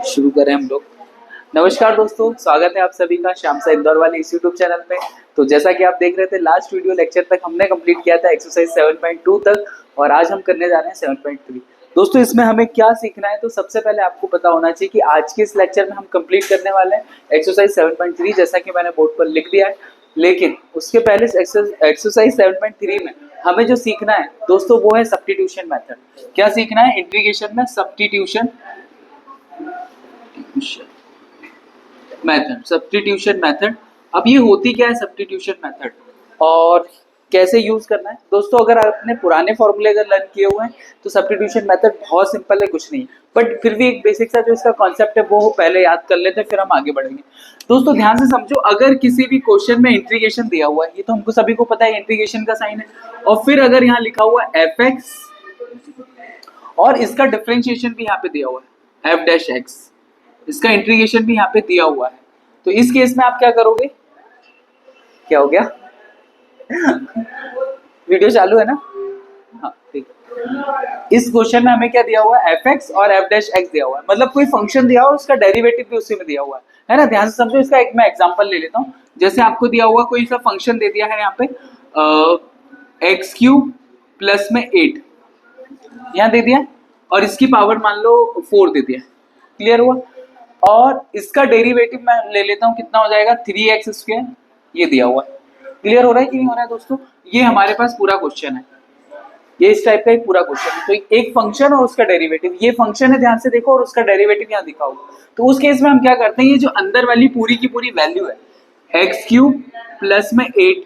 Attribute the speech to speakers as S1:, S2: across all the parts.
S1: शुरू करें हम लोग। नमस्कार दोस्तों, स्वागत है आप सभी का श्याम सा इंदौर वाले इस यूट्यूब चैनल पे। तो जैसा कि आप देख रहे थे, लास्ट वीडियो लेक्चर तक हमने कंप्लीट किया था एक्सरसाइज 7.2 तक, और आज हम करने जा रहे हैं 7.3। दोस्तों इसमें हमें क्या सीखना है, तो सबसे पहले आपको पता होना चाहिए कि आज के इस लेक्चर में हम कंप्लीट करने वाले हैं एक्सरसाइज 7.3, जैसा कि मैंने बोर्ड पर लिख दिया है। लेकिन उसके पहले एक्सरसाइज 7.3 में हमें जो सीखना है दोस्तों, वो है सब्स्टिट्यूशन मेथड। क्या सीखना है इंटीग्रेशन में? Substitution method. सब्स्टिट्यूशन मेथड, अब ये होती क्या है सब्स्टिट्यूशन मेथड और कैसे यूज करना है? दोस्तों अगर आपने पुराने फॉर्मूले अगर लर्न किए हुए हैं तो सब्स्टिट्यूशन मेथड बहुत सिंपल है, कुछ नहीं है, बट फिर भी एक बेसिक सा जो इसका कॉन्सेप्ट है वो पहले याद कर लेते हैं, फिर हम आगे बढ़ेंगे। दोस्तों ध्यान से समझो, अगर किसी भी क्वेश्चन में इंटीग्रेशन दिया हुआ है, ये तो हमको सभी को पता है इंटीग्रेशन का साइन है, और फिर अगर यहाँ लिखा हुआ है f(x) और इसका डिफरेंशिएशन भी यहाँ पे दिया हुआ है f'(x), इसका इंटीग्रेशन भी यहाँ पे दिया हुआ है, तो इस केस में आप क्या करोगे? क्या हो गया? वीडियो चालू है ना? हाँ ठीक। इस क्वेश्चन में हमें क्या दिया हुआ है? f(x) और f'(x) दिया हुआ है, मतलब कोई फंक्शन दिया हुआ है, उसका डेरिवेटिव भी उसी में दिया हुआ है ना? ध्यान से समझो, इसका एक मैं एग्जांपल ले लेता हूँ। जैसे आपको दिया हुआ कोई सा फंक्शन दे दिया है यहाँ पे x³ प्लस में 8 यहाँ दे दिया, और इसकी पावर मान लो 4 दे दिया। क्लियर हुआ? और इसका डेरिवेटिव मैं ले लेता हूँ, कितना हो जाएगा? 3x², ये दिया हुआ है। क्लियर हो रहा है कि नहीं हो रहा है दोस्तों? ये हमारे पास पूरा क्वेश्चन है, ये इस टाइप का एक पूरा क्वेश्चन है। तो एक फंक्शन और उसका डेरिवेटिव, ये फंक्शन है ध्यान से देखो, और उसका डेरिवेटिव यहाँ दिखा होगा। तो उस केस में हम क्या करते हैं, ये जो अंदर वाली पूरी की पूरी वैल्यू है x³ प्लस में 8,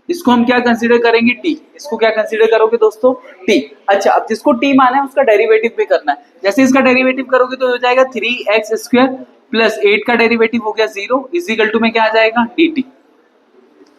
S1: इसको हम क्या कंसीडर करेंगे? t। इसको क्या कंसीडर करोगे दोस्तों? t। अच्छा, अब जिसको t माना है उसका डेरिवेटिव भी करना है। जैसे इसका डेरिवेटिव करोगे तो हो जाएगा 3x² प्लस 8 का डेरिवेटिव हो गया 0 इजिकल टू में क्या आ जाएगा? dt।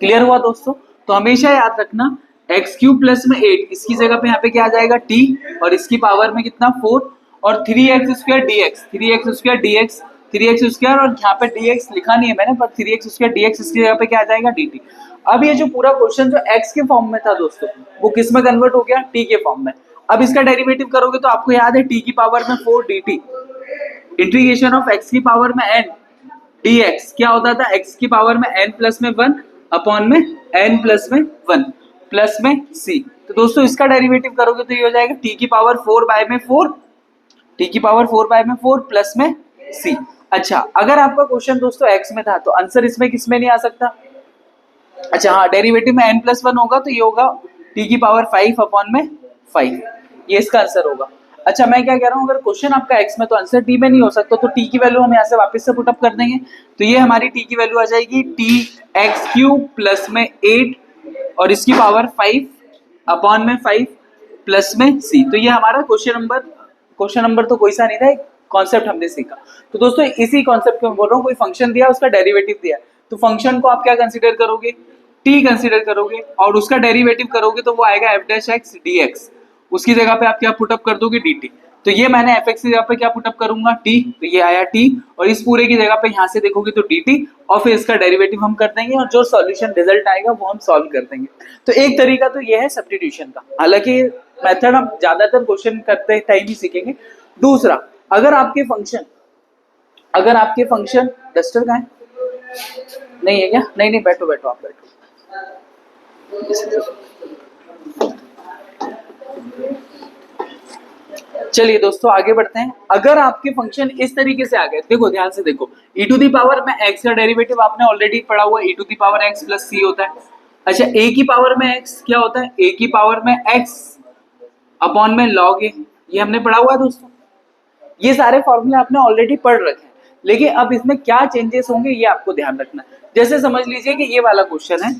S1: क्लियर हुआ दोस्तों? तो हमेशा याद रखना x³ प्लस में 8, इसकी जगह पे यहाँ पे क्या आ जाएगा? t, और इसकी पावर में कितना? 4, और 3x² dx, 3x² dx, 3x², और यहाँ पे dx लिखा नहीं है मैंने, पर 3x² dx, इसकी जगह पे क्या आ जाएगा? dt। अब ये जो पूरा क्वेश्चन जो x के फॉर्म में था दोस्तों, वो किस में कन्वर्ट हो गया? t के फॉर्म में। अब इसका डेरिवेटिव करोगे तो आपको याद है t की पावर में 4 dt, इंटीग्रेशन ऑफ x की पावर में n dx क्या होता था? x की पावर में n प्लस में 1 अपॉन में n प्लस में 1 प्लस में c। तो दोस्तों इसका डेरिवेटिव करोगे तो ये हो जाएगा t की पावर 4 बाय में 4, t की पावर 4 बाय में 4 प्लस में c। अच्छा, अगर आपका क्वेश्चन दोस्तों x में था तो आंसर इसमें किस में नहीं आ सकता? अच्छा हाँ, डेरिवेटिव में n प्लस 1 होगा तो ये होगा t की पावर 5 अपॉन में 5, ये इसका आंसर होगा। अच्छा, मैं क्या कह रहा हूँ, अगर क्वेश्चन आपका x में तो आंसर t में नहीं हो सकता, तो t की वैल्यू हम यहाँ से वापस से पुटअप कर देंगे। तो ये हमारी t की वैल्यू आ जाएगी tx³ प्लस में 8 और इसकी पावर 5 अपॉन में 5 प्लस में c। तो ये हमारा क्वेश्चन नंबर तो कोई सा नहीं था, एक कॉन्सेप्ट हमने सीखा। तो दोस्तों इसी कॉन्सेप्ट को मैं बोल रहा हूँ, कोई फंक्शन दिया, उसका डेरिवेटिव दिया, तो फंक्शन को आप क्या कंसीडर करोगे? t कंसीडर करोगे, और उसका डेरिवेटिव करोगे तो वो आएगा f'(x) dx, उसकी जगह पे आप क्या पुटअप कर दोगे? dt। तो ये मैंने f(x) की जगह पे क्या पुटअप करूंगा? t, तो ये आया t, और इस पूरे की जगह पे यहाँ से देखोगे तो dt, और फिर इसका डेरिवेटिव हम कर देंगे, और जो सॉल्यूशन रिजल्ट आएगा वो हम सॉल्व कर देंगे। तो एक तरीका तो ये है सब्स्टिट्यूशन का, हालांकि मेथड हम ज्यादातर क्वेश्चन करते टाइम ही सीखेंगे। दूसरा, अगर आपके फंक्शन डस्टर का है नहीं है क्या? नहीं बैठो आप बैठो। चलिए दोस्तों आगे बढ़ते हैं। अगर आपके फंक्शन इस तरीके से आ गए, देखो ध्यान से देखो, e टू दी पावर में x का डेरिवेटिव आपने ऑलरेडी पढ़ा हुआ है, e to the power x plus c होता है। अच्छा, a की पावर में x क्या होता है? a की पावर में x अपॉन में log a, ये हमने पढ़ा हुआ है दोस्तों। ये सारे फॉर्मूले आपने ऑलरेडी पढ़ रखे हैं, लेकिन अब इसमें क्या चेंजेस होंगे ये आपको ध्यान रखना है। जैसे समझ लीजिए कि ये वाला क्वेश्चन है,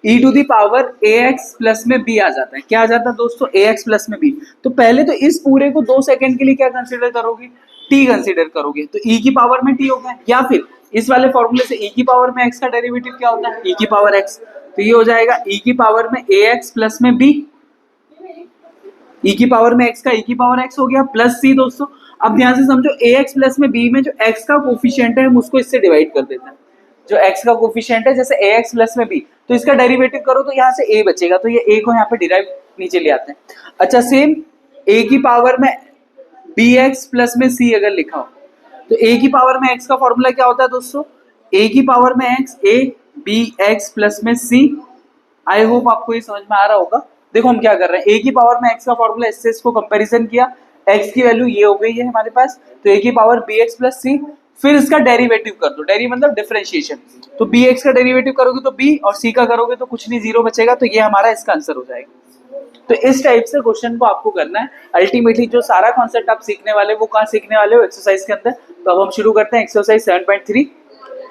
S1: e to the power ax plus में b आ जाता है। क्या आ जाता है दोस्तों? ax प्लस में b। तो पहले तो इस पूरे को 2 सेकंड के लिए क्या कंसीडर करोगे? t कंसीडर करोगे, तो e की पावर में t हो गया, या फिर इस वाले फॉर्मूले से e की पावर में x का डेरिवेटिव क्या होता है? e की पावर x, तो ये हो जाएगा e की पावर में ax प्लस में b, e की पावर में x का e की पावर x हो गया प्लस c। दोस्तों अब ध्यान से समझो, ax प्लस में b में जो x का कोफिशिएंट है हम उसको इससे डिवाइड कर देते हैं। जो x का कोफिशिएंट है, जैसे ax प्लस में b, तो इसका डेरिवेटिव करो तो यहाँ से a बचेगा, तो ये a को यहाँ पे डिराइव नीचे ले आते हैं। अच्छा, सेम a की पावर में bx प्लस में c अगर लिखा हो तो a की पावर में x का फॉर्मूला क्या होता है दोस्तों, a की पावर में x, a b x plus में c। आई होप आपको ये समझ में आ रहा होगा। देखो हम क्या कर रहे हैं, a की पावर में x का फॉर्मूला, इससे इसको कंपैरिजन किया, x की वैल्यू ये हो गई है हमारे पास, तो a की पावर bx प्लस c, फिर इसका डेरिवेटिव कर दो, डेरी मतलब डिफरेंशिएशन, तो bx का डेरिवेटिव करोगे तो b और c का करोगे तो कुछ नहीं, जीरो बचेगा, तो ये हमारा इसका आंसर हो जाएगा। तो इस टाइप से क्वेश्चन को आपको करना है। अल्टीमेटली जो सारा कॉन्सेप्ट आप सीखने वाले वो कहाँ सीखने वाले हो, एक्सरसाइज के अंदर। तो अब हम शुरू करते हैं एक्सरसाइज 7.3।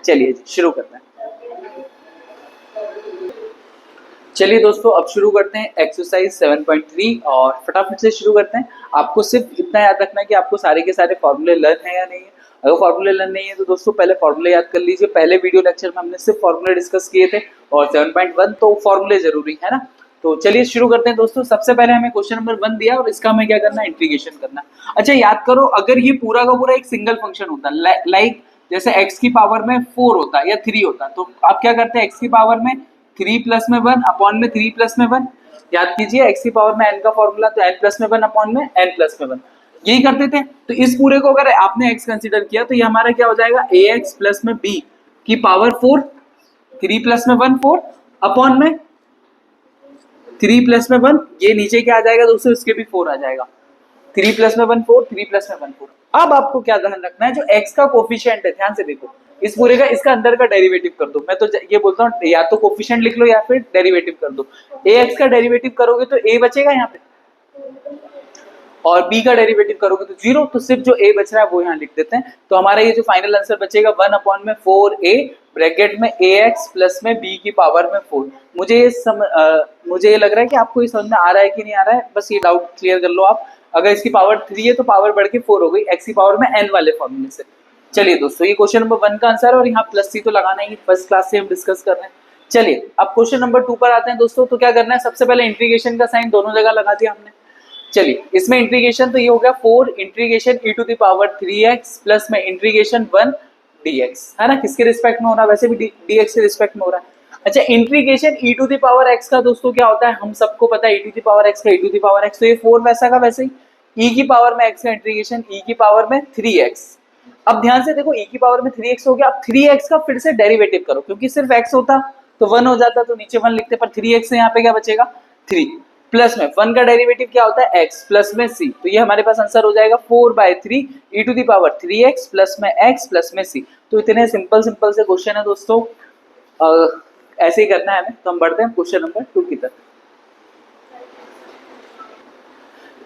S1: चलिए जी शुरू करते हैं। चलिए दोस्तों अब शुरू करते हैं एक्सरसाइज 7.3 और फटाफट से शुरू करते हैं। आपको सिर्फ इतना याद रखना है कि आपको सारे के सारे फॉर्मूले लर्न है या नहीं है। अगर फॉर्मूले लर्न नहीं है तो दोस्तों पहले फॉर्मूले याद कर लीजिए। पहले वीडियो लेक्चर में हमने सिर्फ फॉर्मूले डिस्कस किए थे और 7.1 तो फॉर्मूले जरूरी है ना। तो चलिए शुरू करते हैं दोस्तों। सबसे पहले हमें क्वेश्चन नंबर 1 दिया और इसका हमें क्या करना है, इंटीग्रेशन करना। अच्छा याद करो, अगर ये पूरा का पूरा एक सिंगल फंक्शन होता, लाइक जैसे x की पावर में 4 होता या 3 होता, तो आप क्या करते हैं, x की पावर में 3 प्लस में 1 अपॉन में 3 प्लस में 1। याद कीजिए x की पावर में n का फॉर्मूला, तो n प्लस में 1 अपॉन में n प्लस में 1, यही करते थे। तो इस पूरे को अगर आपने x कंसीडर किया तो ये हमारा क्या हो जाएगा, ax प्लस में b की पावर 4, 3 प्लस में 1 4 अपॉन में 3 प्लस में 1, ये नीचे क्या आ जाएगा दोस्तों, इसके भी 4 आ जाएगा। 3 प्लस में 1 4, 3 प्लस में 1 4। अब आपको क्या ध्यान रखना है, जो x का कोफिशिएंट है, ध्यान से देखो, इस पूरे का इसका अंदर का डेरिवेटिव कर दो। मैं तो ये बोलता हूँ या तो कोफिशिएंट लिख लो या फिर डेरिवेटिव कर दो। ax का डेरिवेटिव करोगे तो a बचेगा यहाँ पे, और b का डेरिवेटिव करोगे तो 0, तो सिर्फ जो a बच रहा है वो यहाँ लिख देते हैं। तो हमारा ये जो फाइनल आंसर बचेगा 1 अपॉन में 4a ब्रैकेट में ax प्लस में b की पावर में 4। मुझे ये लग रहा है कि आपको ये समझ में आ रहा है कि नहीं आ रहा है, बस ये डाउट क्लियर कर लो आप। अगर इसकी पावर 3 है तो पावर बढ़ के 4 हो गई x की पावर में n वाले फॉर्मूले से। चलिए दोस्तों ये क्वेश्चन नंबर 1 का आंसर है और यहाँ प्लस c तो लगाना ही, फर्स्ट क्लास से हम डिस्कस कर रहे हैं। चलिए अब क्वेश्चन नंबर 2 पर आते हैं दोस्तों। तो क्या करना है, सबसे पहले इंटीग्रेशन का साइन दोनों जगह लगा दिया हमने। चलिए इसमें इंटीग्रेशन तो ये हो गया 4 integration e to the power 3x plus में इंटीग्रेशन 1 dx, है ना, किसके रिस्पेक्ट में हो रहा है, वैसे भी dx के रिस्पेक्ट में हो रहा है। अच्छा integration e to the power x का दोस्तों क्या होता है, हम सबको पता है e to the power x का e to the power x, तो ये 4 वैसा का वैसे ही e की पावर में x का इंटीग्रेशन e की पावर में 3x। अब ध्यान से देखो e की पावर में 3x हो गया, अब 3x का फिर से डेरिवेटिव करो, क्योंकि सिर्फ x होता तो 1 हो जाता, तो नीचे 1 लिखते, पर 3x से यहाँ पे क्या बचेगा 3, प्लस में 1 का डेरिवेटिव क्या होता है x प्लस में c, तो ये हमारे पास आंसर हो जाएगा 4/3 e to the power 3x plus में x प्लस में c। तो इतने सिंपल से क्वेश्चन है दोस्तों, ऐसे ही करना है हमें। तो हम बढ़ते हैं क्वेश्चन नंबर 2 की तरफ।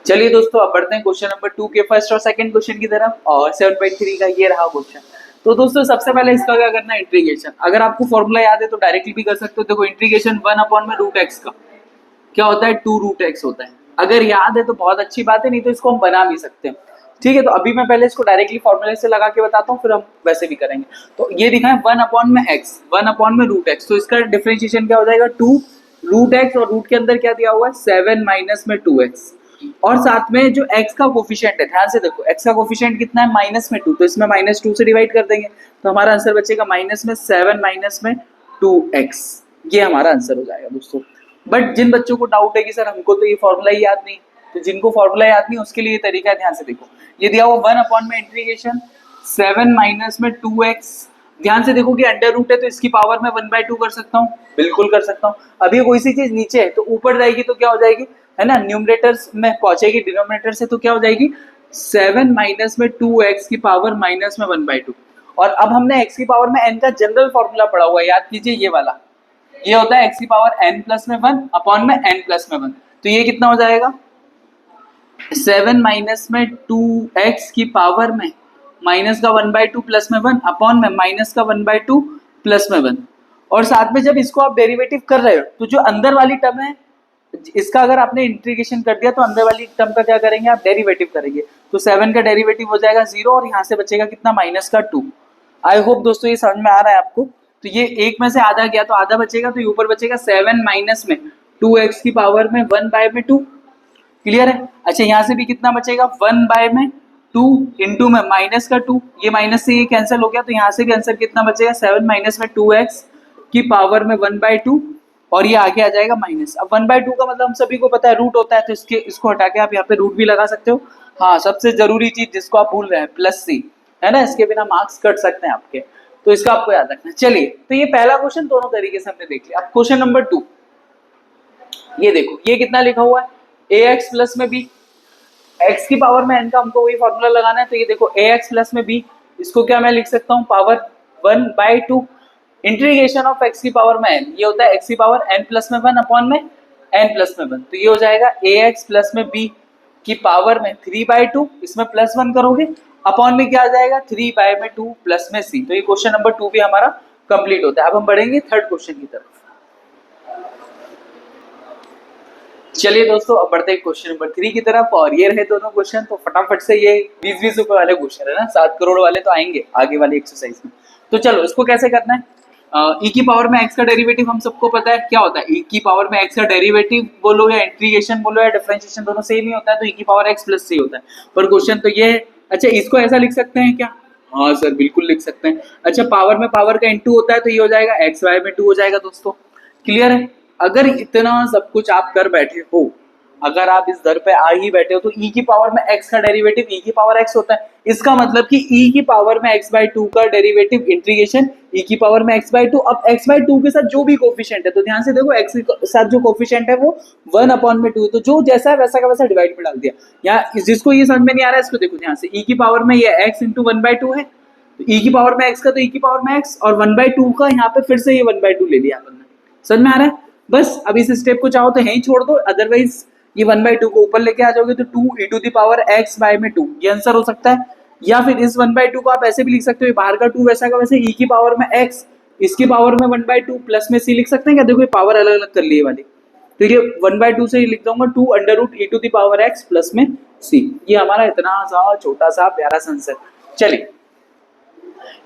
S1: चलिए दोस्तों अब बढ़ते हैं क्वेश्चन नंबर 2 के फर्स्ट और सेकंड क्वेश्चन की तरफ, और 7.3 का ये रहा क्वेश्चन। तो दोस्तों सबसे पहले इसका क्या करना है, इंटीग्रेशन। अगर आपको फॉर्मूला याद है तो डायरेक्टली भी कर सकते हो। देखो इंटीग्रेशन 1 अपॉन में रूट एक्स का क्या होता है, 2 रूट एक्स होता है। अगर याद है तो बहुत अच्छी बात है, नहीं तो इसको हम बना भी सकते हैं। ठीक है, तो अभी मैं पहले इसको डायरेक्टली फॉर्मूले से लगा के बताता हूँ, फिर हम वैसे भी करेंगे। तो ये दिखा है 1 अपॉन में एक्स, 1 अपॉन में रूट एक्स, तो इसका डिफरेंशिएशन क्या हो जाएगा 2 रूट एक्स, और रूट के अंदर क्या दिया हुआ है 7 माइनस में 2x, और साथ में जो x का कोफिशिएंट है, ध्यान से देखो x का कोफिशिएंट कितना है -2, तो इसमें -2 से डिवाइड कर देंगे, तो हमारा आंसर बचेगा -7 माइनस में 2x। ये हमारा आंसर हो जाएगा दोस्तों। बट जिन बच्चों को डाउट है कि सर हमको तो ये फॉर्मूला ही याद नहीं, तो जिनको फॉर्मूला याद नहीं उसके लिए ये तरीका है। ध्यान से देखो, ये दिया हुआ 1 अपॉन में इंटीग्रेशन 7 माइनस में 2x, ध्यान से देखो कि अंडर रूट है तो इसकी पावर में 1/2 कर सकता हूँ, बिल्कुल कर सकता हूँ। अभी कोई सी चीज नीचे है तो ऊपर जाएगी तो क्या हो जाएगी, है ना, न्यूमरेटर में पहुंचेगी डिनोमिनेटर से, तो क्या हो जाएगी 7 माइनस में 2x की पावर माइनस में 1/2। और अब हमने x की पावर में n का जनरल फॉर्मूला पढ़ा हुआ है, याद कीजिए ये वाला, ये होता है x की पावर n प्लस में 1 अपॉन में n प्लस में 1, तो ये कितना हो जाएगा 7 माइनस में 2x की पावर में माइनस का 1/2 प्लस में 1 अपॉन में माइनस का 1/2 प्लस में 1। और साथ में जब इसको आप डेरिवेटिव कर रहे हो तो जो अंदर वाली टर्म है इसका अगर आपने इंटीग्रेशन कर दिया तो अंदर वाली टर्म का क्या करेंगे आप, डेरिवेटिव करेंगे, तो 7 का डेरिवेटिव हो जाएगा 0 और यहाँ से बचेगा कितना -2। आई होप दोस्तों ये समझ में आ रहा है आपको। तो ये एक में से आधा गया तो आधा बचेगा, तो ये ऊपर बचेगा 7 माइनस में 2x की पावर में 1/2। क्लियर है। अच्छा यहाँ से भी कितना बचेगा 1/2 इंटू में माइनस का 2, ये माइनस से ये कैंसिल हो गया, तो यहाँ से भी आंसर कितना बचेगा 7 माइनस में 2x की पावर में 1/2, और ये आगे आ जाएगा माइनस। अब 1/2 का मतलब हम सभी को पता है रूट होता है, तो इसको हटा के आप यहाँ पे रूट भी लगा सकते हो। हाँ सबसे जरूरी चीज जिसको आप भूल रहे हैं प्लस सी, है ना, इसके बिना मार्क्स कट सकते हैं आपके, तो इसका आपको याद रखना है। चलिए, तो ये पहला क्वेश्चन दोनों तरीके से हमने देख लिया। अब क्वेश्चन नंबर 2, ये देखो, ये कितना लिखा हुआ है, ax प्लस में b, x की पावर में n का हमको वही फॉर्मूला लगाना है, तो ये देखो ax प्लस में b, इसको क्या मैं लिख सकता हूँ, पावर 1/2 इंटीग्रेशन ऑफ x की पावर में n, ये होता है x की पावर n प्लस में 1 अपॉन में n प्लस में 1, तो ये हो जाएगा ax प्लस में b की पावर में 3/2, इसमें प्लस 1 करोगे, अपॉन में क्या आ जाएगा 3/2 प्लस में c। तो ये क्वेश्चन नंबर 2 भी हमारा कंप्लीट होता है। अब हम बढ़ेंगे थर्ड क्वेश्चन की तरफ। चलिए दोस्तों, अब बढ़ते हैं क्वेश्चन नंबर 3 की तरफ, और ये रहे दोनों क्वेश्चन, तो फटाफट से ये 20-20 रुपए वाले क्वेश्चन है ना, 7 करोड़ वाले तो आएंगे आगे वाली एक्सरसाइज में। तो चलो, इसको कैसे करना है, e की पावर में x का डेरिवेटिव हम सबको पता है क्या होता है, e की पावर में x का डेरिवेटिव बोलो या इंटीग्रेशन बोलो या डिफरेंशिएशन, दोनों सेम ही होता है, तो e की पावर x प्लस c होता है। पर क्वेश्चन तो ये है, अच्छा इसको ऐसा लिख सकते हैं क्या, हाँ सर बिल्कुल लिख सकते हैं। अच्छा, पावर में पावर का इंटू होता है, तो ये हो जाएगा xy में 2 हो जाएगा दोस्तों, क्लियर है। अगर इतना सब कुछ आप कर बैठे हो, अगर आप इस दर पे आ ही बैठे हो, तो e की पावर में x का डेरिवेटिव e की पावर x होता है, इसका मतलब कि e की पावर में x/2 का डेरिवेटिव इंटीग्रेशन e की पावर में x/2। अब x/2 के साथ जो भी कोफिशिएंट है, तो ध्यान से देखो, x के साथ जो कोफिशिएंट है वो 1/2, तो जो जैसा है वैसा का वैसा डिवाइड में डाल दिया। यहाँ जिसको ये समझ में नहीं आ रहा है, इसको देखो ध्यान से, e की पावर में ये x इंटू 1/2 है, तो e की पावर में x का तो e की पावर में x, और 1/2 का यहाँ पे फिर से ये 1/2 ले लिया अपन ने, समझ में आ रहा है। बस अब इस स्टेप को चाहो तो यहीं छोड़ दो, अदरवाइज ये 1/2 को ऊपर लेके आ जाओगे, तो 2 e to the power x by में 2, ये आंसर हो सकता है। या फिर इस 1/2 को आप ऐसे भी लिख सकते हो, बाहर का 2 वैसा का वैसे, e की पावर में x, इसकी पावर में 1/2 प्लस में c लिख सकते हैं क्या, देखो ये पावर अलग अलग कर लिए वाली, तो ये 1/2 से लिख दूंगा 2 under root e to the power x plus में c, ये हमारा इतना सा छोटा सा प्यारा सा आंसर। चलिए,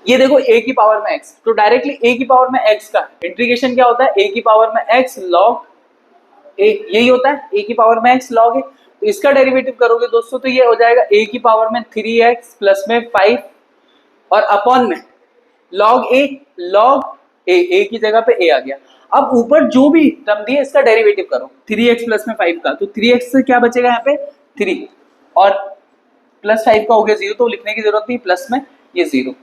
S1: ये देखो a की पावर में x, तो डायरेक्टली a की पावर में x का इंटीग्रेशन क्या होता है, a की पावर में x log a, यही होता है a की पावर में x log a, तो इसका डेरिवेटिव करोगे दोस्तों, तो ये हो जाएगा a की पावर में 3x प्लस में 5 और अपॉन में log a a की जगह पे a आ गया। अब ऊपर जो भी टर्म दिए इसका डेरिवेटिव करो, 3x प्लस में 5 का, तो 3x से क्या बचेगा यहाँ पे 3, और प्लस 5 का हो गया 0, तो लिखने की जरूरत नहीं, प्लस में ये 0,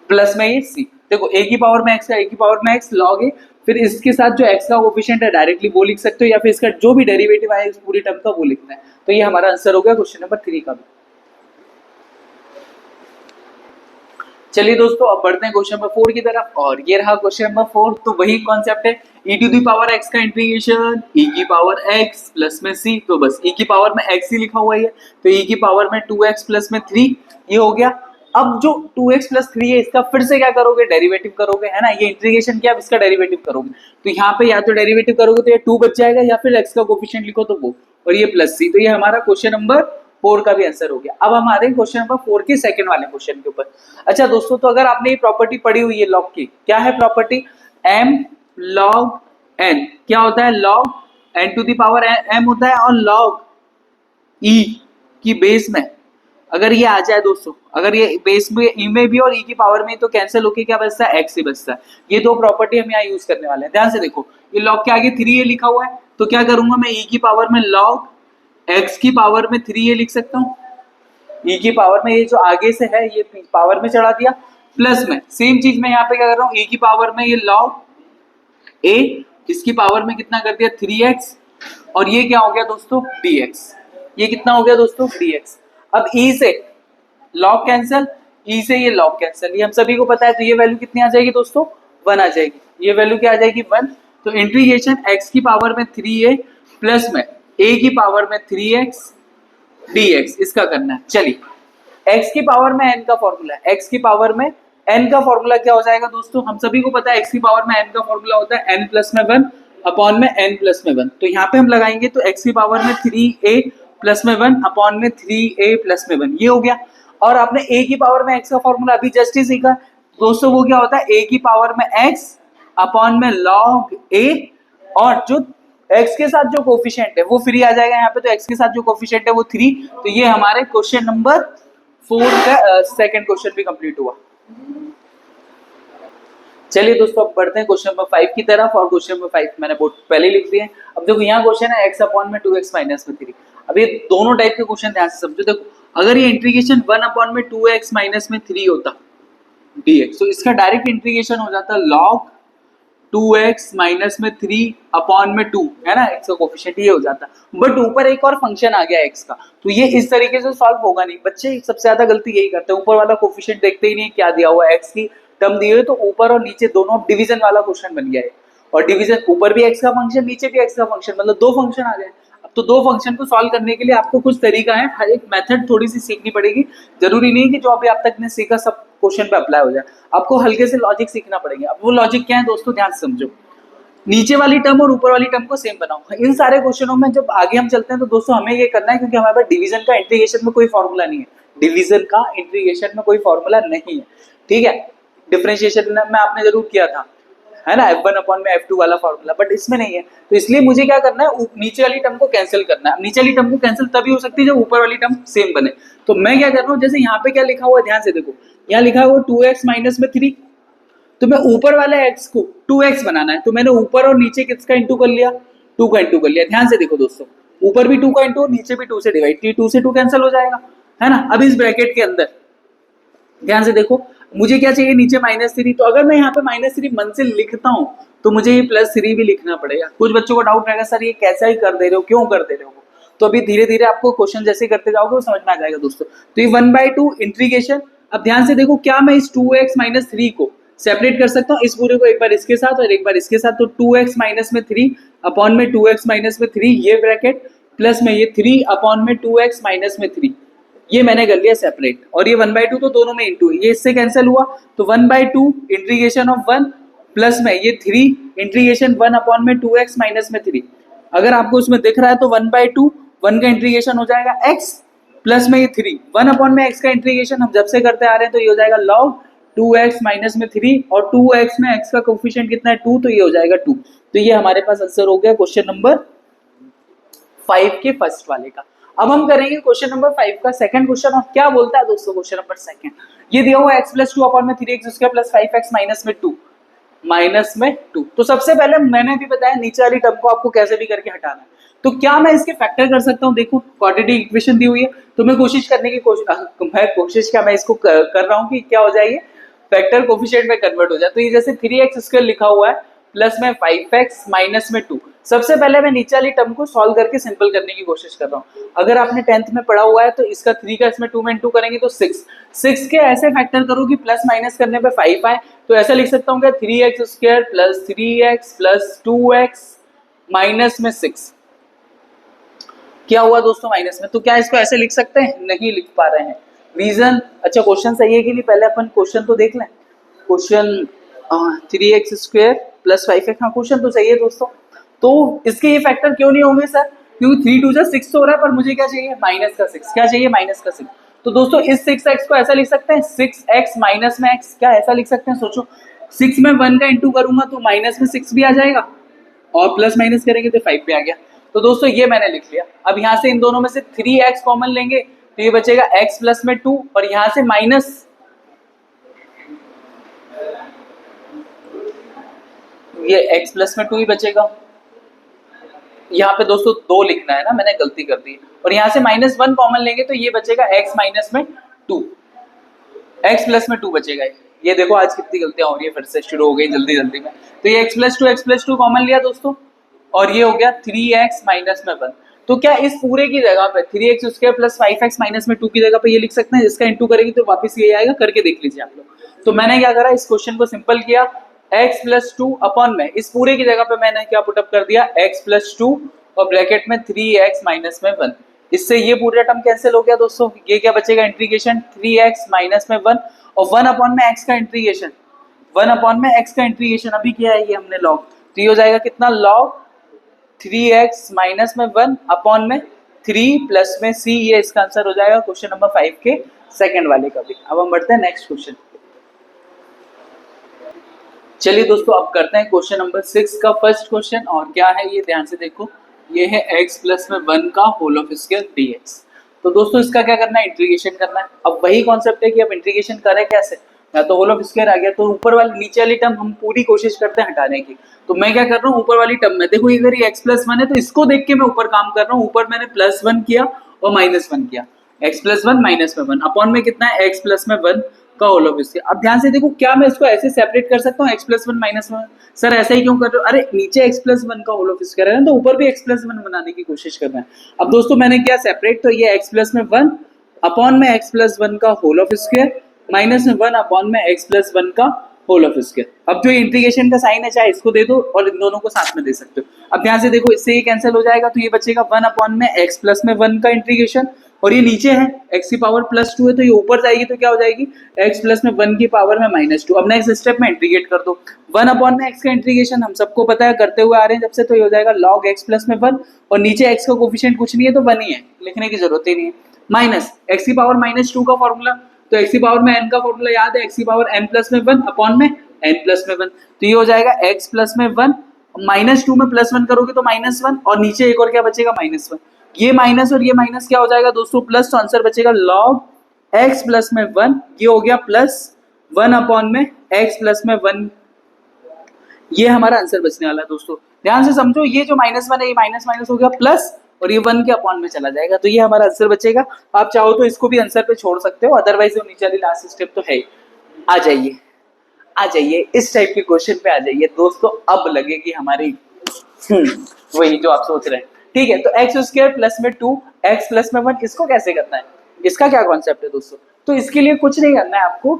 S1: प्लस में ये c, देखो a की पावर में x का, a की पावर में x log a, फिर इसके साथ जो x का कोफिशिएंट है डायरेक्टली वो लिख सकते हो, या फिर इसका जो भी डेरिवेटिव आया इस पूरी टर्म का वो लिखना है। तो ये हमारा आंसर हो गया क्वेश्चन नंबर 3 का भी। चलिए दोस्तों, अब बढ़ते हैं क्वेश्चन नंबर 4 की तरफ, और ये रहा क्वेश्चन नंबर 4, तो वही कॉन्सेप्ट है, e to the power x का इंटीग्रेशन e की पावर x प्लस में c, तो बस e की पावर में x ही लिखा हुआ है, तो e की पावर में 2x प्लस में 3, ये हो गया। अब जो 2x प्लस 3 है, इसका फिर से क्या करोगे, डेरिवेटिव करोगे, है ना, ये इंटीग्रेशन किया, अब इसका डेरिवेटिव करोगे, तो यहाँ पे या तो डेरिवेटिव करोगे तो ये 2 बच जाएगा, या फिर x का कोफिशिएंट लिखो तो वो, और ये प्लस c, तो ये हमारा क्वेश्चन नंबर 4 का भी आंसर हो गया। अब हम आ रहे हैं क्वेश्चन नंबर 4 के सेकंड वाले क्वेश्चन के ऊपर। अच्छा दोस्तों, तो अगर आपने ये प्रॉपर्टी पढ़ी हुई है लॉग की, क्या है प्रॉपर्टी, m log n, क्या होता है, log n to the power m होता है, और log e की बेस में अगर ये आ जाए दोस्तों, अगर ये बेस में e में भी और e की पावर में, तो कैंसिल होके क्या बचता है, x ही बचता है। ये दो प्रॉपर्टी हम यहाँ यूज करने वाले हैं, ध्यान से देखो, ये log के आगे 3a लिखा हुआ है, तो क्या करूंगा मैं, e की पावर में log x की पावर में 3a लिख सकता हूँ, e की पावर में ये जो आगे से है ये पावर में चढ़ा दिया, प्लस में सेम चीज मैं यहाँ पे क्या कर रहा हूँ, e की पावर में ये log a, इसकी पावर में कितना कर दिया 3x, और ये क्या हो गया दोस्तों dx, ये कितना हो गया दोस्तों dx। अब e से log कैंसिल, e से ये log कैंसिल, ये हम सभी को पता है, तो ये वैल्यू कितनी आ जाएगी दोस्तों 1 आ जाएगी, ये वैल्यू क्या आ जाएगी 1, तो इंटीग्रेशन x की पावर में 3a प्लस में a की पावर में 3x dx, इसका करना है। चलिए, x की पावर में n का फॉर्मूला है, x की पावर में n का फॉर्मूला क्या हो जाएगा दोस्तों, हम सभी को पता है x की पावर में n का फॉर्मूला होता है n प्लस में 1 अपॉन में n प्लस में 1, तो यहाँ पे हम लगाएंगे, तो x की पावर में 3a प्लस में 1 अपॉन में 3a प्लस में 1, ये हो गया। और आपने a की पावर में x का फॉर्मूला अभी जस्ट ही सीखा दोस्तों, वो क्या होता है, a की पावर में x अपॉन में log a, और जो x के साथ जो कोफिशिएंट है वो फ्री आ जाएगा यहाँ पे, तो x के साथ जो कोफिशिएंट है वो 3, तो ये हमारे क्वेश्चन नंबर 4 का सेकंड क्वेश्चन भी कंप्लीट हुआ। चलिए दोस्तों, अब बढ़ते हैं क्वेश्चन नंबर 5 की तरफ, और क्वेश्चन नंबर 5 मैंने बोर्ड पहले लिख दिए। अब देखो यहाँ क्वेश्चन है x अपॉन में 2x माइनस में 3। अब ये दोनों टाइप के क्वेश्चन ध्यान से समझो। देखो, अगर ये इंटीग्रेशन 1 में 2x माइनस में 3 होता dx, तो इसका डायरेक्ट इंटीग्रेशन हो जाता log 2x माइनस में 3 अपॉन में 2, है ना, x का कोफिशिएंट ये हो जाता। बट ऊपर एक और फंक्शन आ गया x का, तो ये इस तरीके से सॉल्व होगा नहीं। बच्चे सबसे ज्यादा गलती यही करते हैं, ऊपर वाला कोफिशिएंट देखते ही नहीं क्या दिया हुआ है, x की टर्म दी हुई है, तो ऊपर और नीचे दोनों डिवीजन वाला क्वेश्चन बन गया है। और डिवीजन ऊपर भी x का फंक्शन, नीचे भी x का फंक्शन, मतलब दो फंक्शन आ गए। अब तो दो फंक्शन को सॉल्व करने के लिए आपको कुछ तरीका है, हर एक मेथड थोड़ी सी सीखनी पड़ेगी। जरूरी नहीं कि जो अभी आप तक ने सीखा सब क्वेश्चन पे अप्लाई हो जाए, आपको हल्के से लॉजिक सीखना पड़ेगा। अब वो लॉजिक क्या है दोस्तों, ध्यान से समझो। नीचे वाली टर्म और ऊपर वाली टर्म को सेम बनाओ। इन सारे क्वेश्चनों में जब आगे हम चलते हैं तो दोस्तों हमें ये करना है, क्योंकि हमारे पास डिवीजन का इंटीग्रेशन में कोई फॉर्मूला नहीं है, डिवीजन का इंटीग्रेशन में कोई फॉर्मूला नहीं है, ठीक है। डिफरेंशिएशन में आपने जरूर किया था, है ना, f1 अपॉन में f2 वाला फॉर्मूला, बट इसमें नहीं है। तो इसलिए मुझे क्या करना है, नीचे वाली टर्म को कैंसिल करना है। नीचे वाली टर्म को कैंसिल तभी हो सकती है जब ऊपर वाली टर्म सेम बने। तो मैं क्या कर रहा हूँ, जैसे यहाँ पे क्या लिखा हुआ है, ध्यान से देखो, यहाँ लिखा हुआ 2x माइनस में 3, तो मैं ऊपर वाले x को 2x बनाना है, तो मैंने ऊपर और नीचे किसका इंटू कर लिया, 2 का इंटू कर लिया। ध्यान से देखो दोस्तों, ऊपर भी 2 का इंटू और नीचे भी 2 से डिवाइड, 2 से 2 कैंसिल हो जाएगा, है ना। अब इस ब्रैकेट के अंदर ध्यान से देखो, मुझे क्या चाहिए, नीचे -3, तो अगर मैं यहाँ पे -3 मन से लिखता हूँ तो मुझे ये +3 भी लिखना पड़ेगा। कुछ बच्चों को डाउट रहेगा, सर ये कैसा ही कर दे रहे हो, क्यों कर दे रहे हो, तो अभी धीरे धीरे आपको क्वेश्चन जैसे करते जाओगे वो समझ में आ जाएगा दोस्तों। तो ये 1/2 इंटीग्रेशन। अब ध्यान से देखो, क्या मैं इस 2x माइनस 3 को सेपरेट कर सकता हूँ, इस पूरे को एक बार इसके साथ और एक बार इसके साथ, तो 2x माइनस में 3 अपॉन में 2x माइनस में 3 ये ब्रैकेट, प्लस में ये 3 अपॉन में 2x माइनस में 3, ये मैंने कर लिया सेपरेट। और ये 1/2 तो दोनों में इंटू, ये इससे कैंसिल हुआ, तो 1/2 इंटीग्रेशन ऑफ 1 प्लस में ये 3 इंटीग्रेशन 1 अपॉन में 2x माइनस में 3। अगर आपको उसमें दिख रहा है तो 1/2 1 का इंटीग्रेशन हो जाएगा x प्लस में ये 3 1 अपॉन में x का इंटीग्रेशन हम जब से करते आ रहे हैं, तो ये हो जाएगा log 2x माइनस में 3, और 2x में x का कोफिशिएंट कितना है 2, तो ये हो जाएगा 2। तो ये हमारे पास आंसर हो गया क्वेश्चन नंबर 5 के फर्स्ट वाले का। अब हम करेंगे क्वेश्चन नंबर 5 का सेकंड क्वेश्चन। और क्या बोलता है दोस्तों क्वेश्चन नंबर सेकंड, ये दिया हुआ x प्लस 2 अपॉन में 3x square plus 5x minus में 2। तो सबसे पहले मैंने भी बताया नीचे वाली टर्म को आपको कैसे भी करके हटाना है। तो क्या मैं इसके फैक्टर कर सकता हूँ, देखो क्वाड्रेटिक इक्वेशन दी हुई है, तो मैं कोशिश करने की कोशिश क्या मैं इसको कर रहा हूँ कि क्या हो जाए, फैक्टर कोफिशिएंट में कन्वर्ट हो जाए। तो ये जैसे 3x स्क्वायर लिखा हुआ है प्लस में 5x माइनस में 2। सबसे पहले मैं नीचे वाली टर्म को सॉल्व करके सिंपल करने की कोशिश कर रहा हूँ। अगर आपने 10th में पढ़ा हुआ है तो इसका 3 का इसमें 2 में इंटू करेंगे तो 6 के ऐसे फैक्टर करो कि प्लस माइनस करने पे 5 आए। तो ऐसा लिख सकता हूँ कि 3x square plus 3x plus 2x minus में 6। क्या हुआ दोस्तों माइनस में, तो क्या इसको ऐसे लिख सकते हैं, नहीं लिख पा रहे हैं। रीजन, अच्छा क्वेश्चन सही है कि नहीं, पहले अपन क्वेश्चन तो देख लें। Question 3x square plus 5x, हाँ क्वेश्चन तो सही है दोस्तों। तो इसके ये फैक्टर क्यों नहीं होंगे सर, क्योंकि 3 2 6 हो रहा है, पर मुझे क्या चाहिए, माइनस का 6। क्या चाहिए, माइनस का 6। तो दोस्तों इस 6x को ऐसा लिख सकते हैं 6x माइनस में x, क्या ऐसा लिख सकते हैं, सोचो 6 में 1 का इंटू करूंगा तो माइनस में 6 भी आ जाएगा, और प्लस माइनस करेंगे तो 5 भी आ गया। तो दोस्तों ये मैंने लिख लिया। अब यहाँ से इन दोनों में से 3x कॉमन लेंगे तो ये बचेगा x प्लस में 2, और यहाँ से माइनस, ये x प्लस में 2 ही बचेगा। यहाँ पे दोस्तों 2 लिखना है ना, मैंने गलती कर दी। और यहाँ से -1 कॉमन लेंगे तो ये बचेगा x माइनस में 2, x प्लस में 2 बचेगा। ये देखो आज कितनी गलतियां हो रही है, फिर से शुरू हो गई जल्दी जल्दी में। तो ये x प्लस टू कॉमन लिया दोस्तों, और ये हो गया 3x माइनस में 1। तो क्या इस पूरे की जगह पे 3x square plus 5x minus में 2 की जगह पे ये लिख सकते हैं, इसका इंटू करेंगे तो वापस ये आएगा, करके देख लीजिए आप लोग। तो मैंने क्या करा, इस क्वेश्चन को सिंपल किया, x प्लस 2 अपॉन में इस पूरे की जगह पे मैंने क्या पुटअप कर दिया, x प्लस 2 और ब्रैकेट में 3x माइनस में 1। इससे ये पूरा टर्म कैंसिल हो गया दोस्तों, ये क्या बचेगा, इंटीग्रेशन 3x माइनस में 1 और 1 अपॉन में x का इंटीग्रेशन, 1 अपॉन में x का इंटीग्रेशन अभी किया है ये हमने लॉग, तो ये हो जाएगा कितना, लॉग 3x माइनस में 1 अपॉन में 3 प्लस में c। ये इसका आंसर हो जाएगा क्वेश्चन नंबर 5 के सेकंड वाले का भी। अब हम बढ़ते हैं नेक्स्ट क्वेश्चन। चलिए दोस्तों अब करते हैं क्वेश्चन नंबर 6 का फर्स्ट क्वेश्चन। और क्या है ये, ध्यान से देखो, ये है x प्लस में 1 का होल ऑफ स्क्वायर dx। तो दोस्तों इसका क्या करना है, इंटीग्रेशन करना है। अब वही कॉन्सेप्ट है कि अब इंटीग्रेशन करें कैसे, या तो होल ऑफ स्क्वायर आ गया तो ऊपर वाली नीचे वाली टर्म हम पूरी कोशिश करते हैं हटाने की। तो मैं क्या कर रहा हूँ, ऊपर वाली टर्म में देखो, अगर ये x प्लस 1 है तो इसको देख के मैं ऊपर काम कर रहा हूँ। ऊपर मैंने +1 किया और -1 किया, एक्स प्लस वन माइनस में वन अपॉन में कितना है एक्स प्लस में वन का होल ऑफ स्क्वायर। अब ध्यान से देखो, क्या मैं इसको ऐसे सेपरेट कर सकता हूँ एक्स प्लस वन माइनस में? सर ऐसा ही क्यों कर रहे हो? अरे नीचे एक्स प्लस वन का होल ऑफ स्क्वायर है ना, तो ऊपर भी एक्स प्लस वन बनाने की कोशिश कर रहे हैं। अब दोस्तों मैंने किया सेपरेट, तो ये एक्स प्लस में वन अपॉन में एक्स प्लस वन का होल ऑफ स्क्वायर माइनस में वन अपॉन में एक्स प्लस वन का होल ऑफ स्क्वायर। अब जो इंटीग्रेशन का साइन है चाहे इसको दे दो और इन दोनों को साथ में दे सकते हो। अब ध्यान से देखो, इससे ये कैंसिल हो जाएगा, तो ये बचेगा वन अपॉन में एक्स प्लस में वन का इंटीग्रेशन, और ये नीचे है एक्स की पावर प्लस टू है, तो ये ऊपर जाएगी तो क्या हो जाएगी एक्स प्लस में वन की पावर में माइनस टू। अब नेक्स्ट स्टेप में इंटीग्रेट कर दो, वन अपॉन में एक्स का इंटीग्रेशन हम सबको पता है, करते हुए आ रहे हैं जब से, तो ये हो जाएगा लॉग एक्स प्लस में वन, और नीचे एक्स का कोफिशिएंट कुछ नहीं है तो वन ही है, लिखने की जरूरत ही नहीं है, माइनस एक्स की पावर माइनस टू का फॉर्मूला, तो एक्स की पावर में एन का फॉर्मूला याद है, एक्स की पावर एन प्लस में वन अपॉन में एन प्लस में वन, तो ये हो जाएगा एक्स प्लस में वन माइनस टू में प्लस वन करोगे तो माइनस वन, और नीचे एक और क्या बचेगा माइनस वन, ये माइनस और ये माइनस क्या हो जाएगा दोस्तों प्लस, तो आंसर बचेगा लॉग एक्स प्लस में वन, ये हो गया प्लस वन अपॉन में एक्स प्लस में वन, ये हमारा आंसर बचने वाला है दोस्तों। ध्यान से समझो, ये जो माइनस वन है ये माइनस माइनस हो गया प्लस, और ये वन के अपॉन में चला जाएगा, तो ये हमारा आंसर बचेगा। आप चाहो तो इसको भी आंसर पे छोड़ सकते हो, अदरवाइज वो नीचे वाली लास्ट स्टेप तो है ही। आ जाइए आ जाइए, इस टाइप के क्वेश्चन पे आ जाइए दोस्तों, अब लगेगी हमारी वही जो आप सोच रहे हैं। ठीक है, तो एक्स स्क्वायर प्लस में टू एक्स प्लस में वन, इसको कैसे करना है, इसका क्या कॉन्सेप्ट है दोस्तों? तो इसके लिए कुछ नहीं करना है आपको,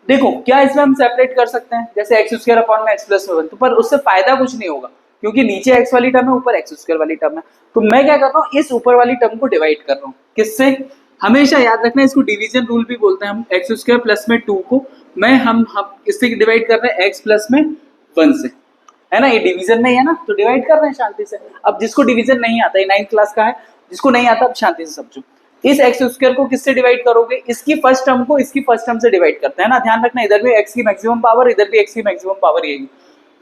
S1: देखो क्या इसमें हम सेपरेट कर सकते हैं, जैसे एक्स स्क्वायर अपॉन में एक्स प्लस में वन, तो पर उससे फायदा कुछ नहीं होगा, क्योंकि नीचे एक्स वाली टर्म है ऊपर एक्स स्क्वायर वाली टर्म है, तो मैं क्या कर रहा हूँ इस ऊपर वाली टर्म को डिवाइड कर रहा हूँ, किससे? हमेशा याद रखना, इसको डिवीजन रूल भी बोलते हैं हम, एक्स स्क्वायर प्लस में टू को मैं हम इससे डिवाइड कर रहे हैं एक्स प्लस में वन से, है ना, ये डिवीजन में ही है ना, तो डिवाइड कर रहे हैं शांति से। अब जिसको डिवीजन नहीं आता, ये 9th क्लास का है, जिसको नहीं आता अब शांति से समझो, इस एक्स स्क्वायर को किससे डिवाइड करोगे, इसकी फर्स्ट टर्म को इसकी फर्स्ट टर्म से डिवाइड करते हैं ना, ध्यान रखना, इधर भी एक्स की मैक्सिमम पावर, इधर भी एक्स की मैक्सिमम पावर, यही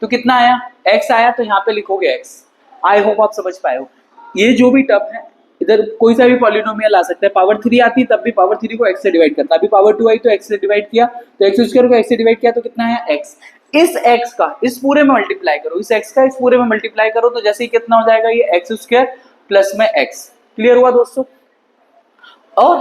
S1: तो कितना आया एक्स आया, तो यहाँ पे लिखोगे एक्स। आई होप आप समझ पाए हो, ये जो भी टर्म है इधर कोई सा भी पॉलिनोमियल आ सकता है, पावर थ्री आती तब भी पावर थ्री को एक्स से डिवाइड करता, अभी पावर टू आई तो एक्स से डिवाइड किया, तो एक्स स्क्वायर को एक्स से डिवाइड किया तो कितना है एक्स, इस x का इस पूरे में मल्टीप्लाई करो, इस x का इस पूरे में मल्टीप्लाई करो, तो जैसे ही कितना हो जाएगा ये एक्स स्क्वायर प्लस में x। क्लियर हुआ दोस्तों? और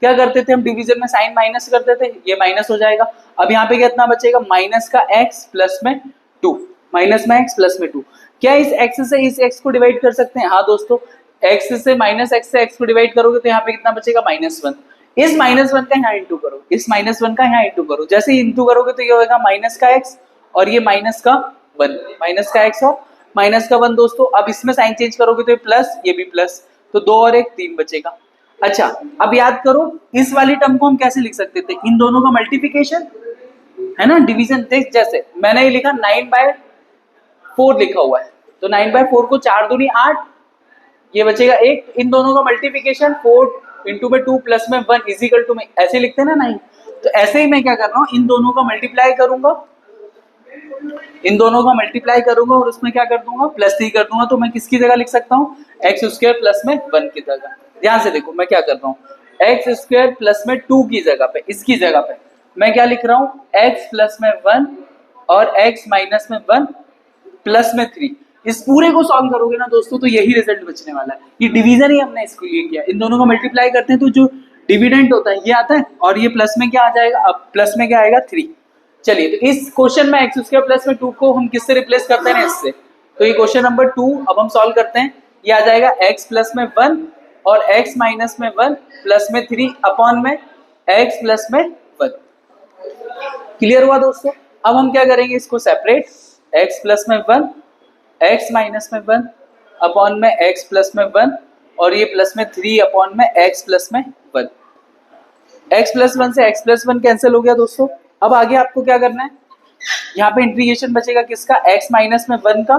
S1: क्या करते थे हम, डिवीजन में साइन माइनस करते थे, ये माइनस हो जाएगा, अब यहाँ पे कितना बचेगा माइनस का x प्लस में टू, माइनस में x प्लस में टू। क्या इस x से इस x को डिवाइड कर सकते हैं? हाँ दोस्तों, x से माइनस x से x को डिवाइड करोगे तो यहाँ पे कितना बचेगा माइनस वन, इस माइनस वन का यहाँ इंटू करो, इस माइनस वन का यहाँ इंटू करो, जैसे ही इंटू करोगे तो ये होगा माइनस का x और ये माइनस का वन, माइनस का x और माइनस का वन दोस्तों। अब इसमें साइन चेंज करोगे तो ये प्लस, ये भी प्लस, तो दो और एक तीन बचेगा। अच्छा अब याद करो इस वाली टर्म को हम कैसे लिख सकते थे, इन दोनों का मल्टीप्लिकेशन है ना, डिवीजन। देख जैसे मैंने ये लिखा 9/4 लिखा हुआ है, तो 9/4 को 4 दूनी 8, ये बचेगा एक, इन दोनों का मल्टीप्लिकेशन 4 इंटू में 2 प्लस में 1 इजिकल टू में, ऐसे लिखते हैं ना 9, तो ऐसे ही मैं क्या कर रहा हूँ इन दोनों का मल्टीप्लाई करूंगा, इन दोनों का मल्टीप्लाई करूंगा और उसमें क्या कर दूंगा प्लस 3 कर दूंगा, तो मैं किसकी जगह लिख सकता हूँ एक्स स्क्वायर प्लस में 1 की जगह। ध्यान से देखो मैं क्या कर रहा हूँ एक्स स्क्वायर प्लस में 2 की जगह पे, इसकी जगह पे मैं क्या लिख रहा हूँ एक्स प्लस में 1 और एक्स माइनस में 1 प्लस में 3। इस पूरे को सॉल्व करोगे ना दोस्तों तो यही रिजल्ट बचने वाला है, ये डिवीजन ही हमने इसको लिए किया, इन दोनों को मल्टीप्लाई करते हैं तो जो डिविडेंड होता है ये आता है और ये प्लस में क्या आ जाएगा, अब प्लस में क्या आएगा 3। चलिए तो इस क्वेश्चन में एक्स स्क्वायर प्लस में 2 को हम किससे रिप्लेस करते हैं इससे, तो ये क्वेश्चन नंबर 2 अब हम सॉल्व करते हैं, ये आ जाएगा एक्स प्लस में 1 और एक्स माइनस में 1 प्लस में 3 अपॉन में एक्स प्लस में 1। क्लियर हुआ दोस्तों? अब हम क्या करेंगे इसको सेपरेट, एक्स प्लस में 1 एक्स माइनस में 1 अपॉन में एक्स प्लस में 1 और ये प्लस में 3 अपॉन में एक्स प्लस में 1। एक्स प्लस 1 से एक्स प्लस 1 कैंसिल हो गया दोस्तों। अब आगे आपको क्या करना है, यहाँ पे इंटीग्रेशन बचेगा किसका, एक्स माइनस में 1 का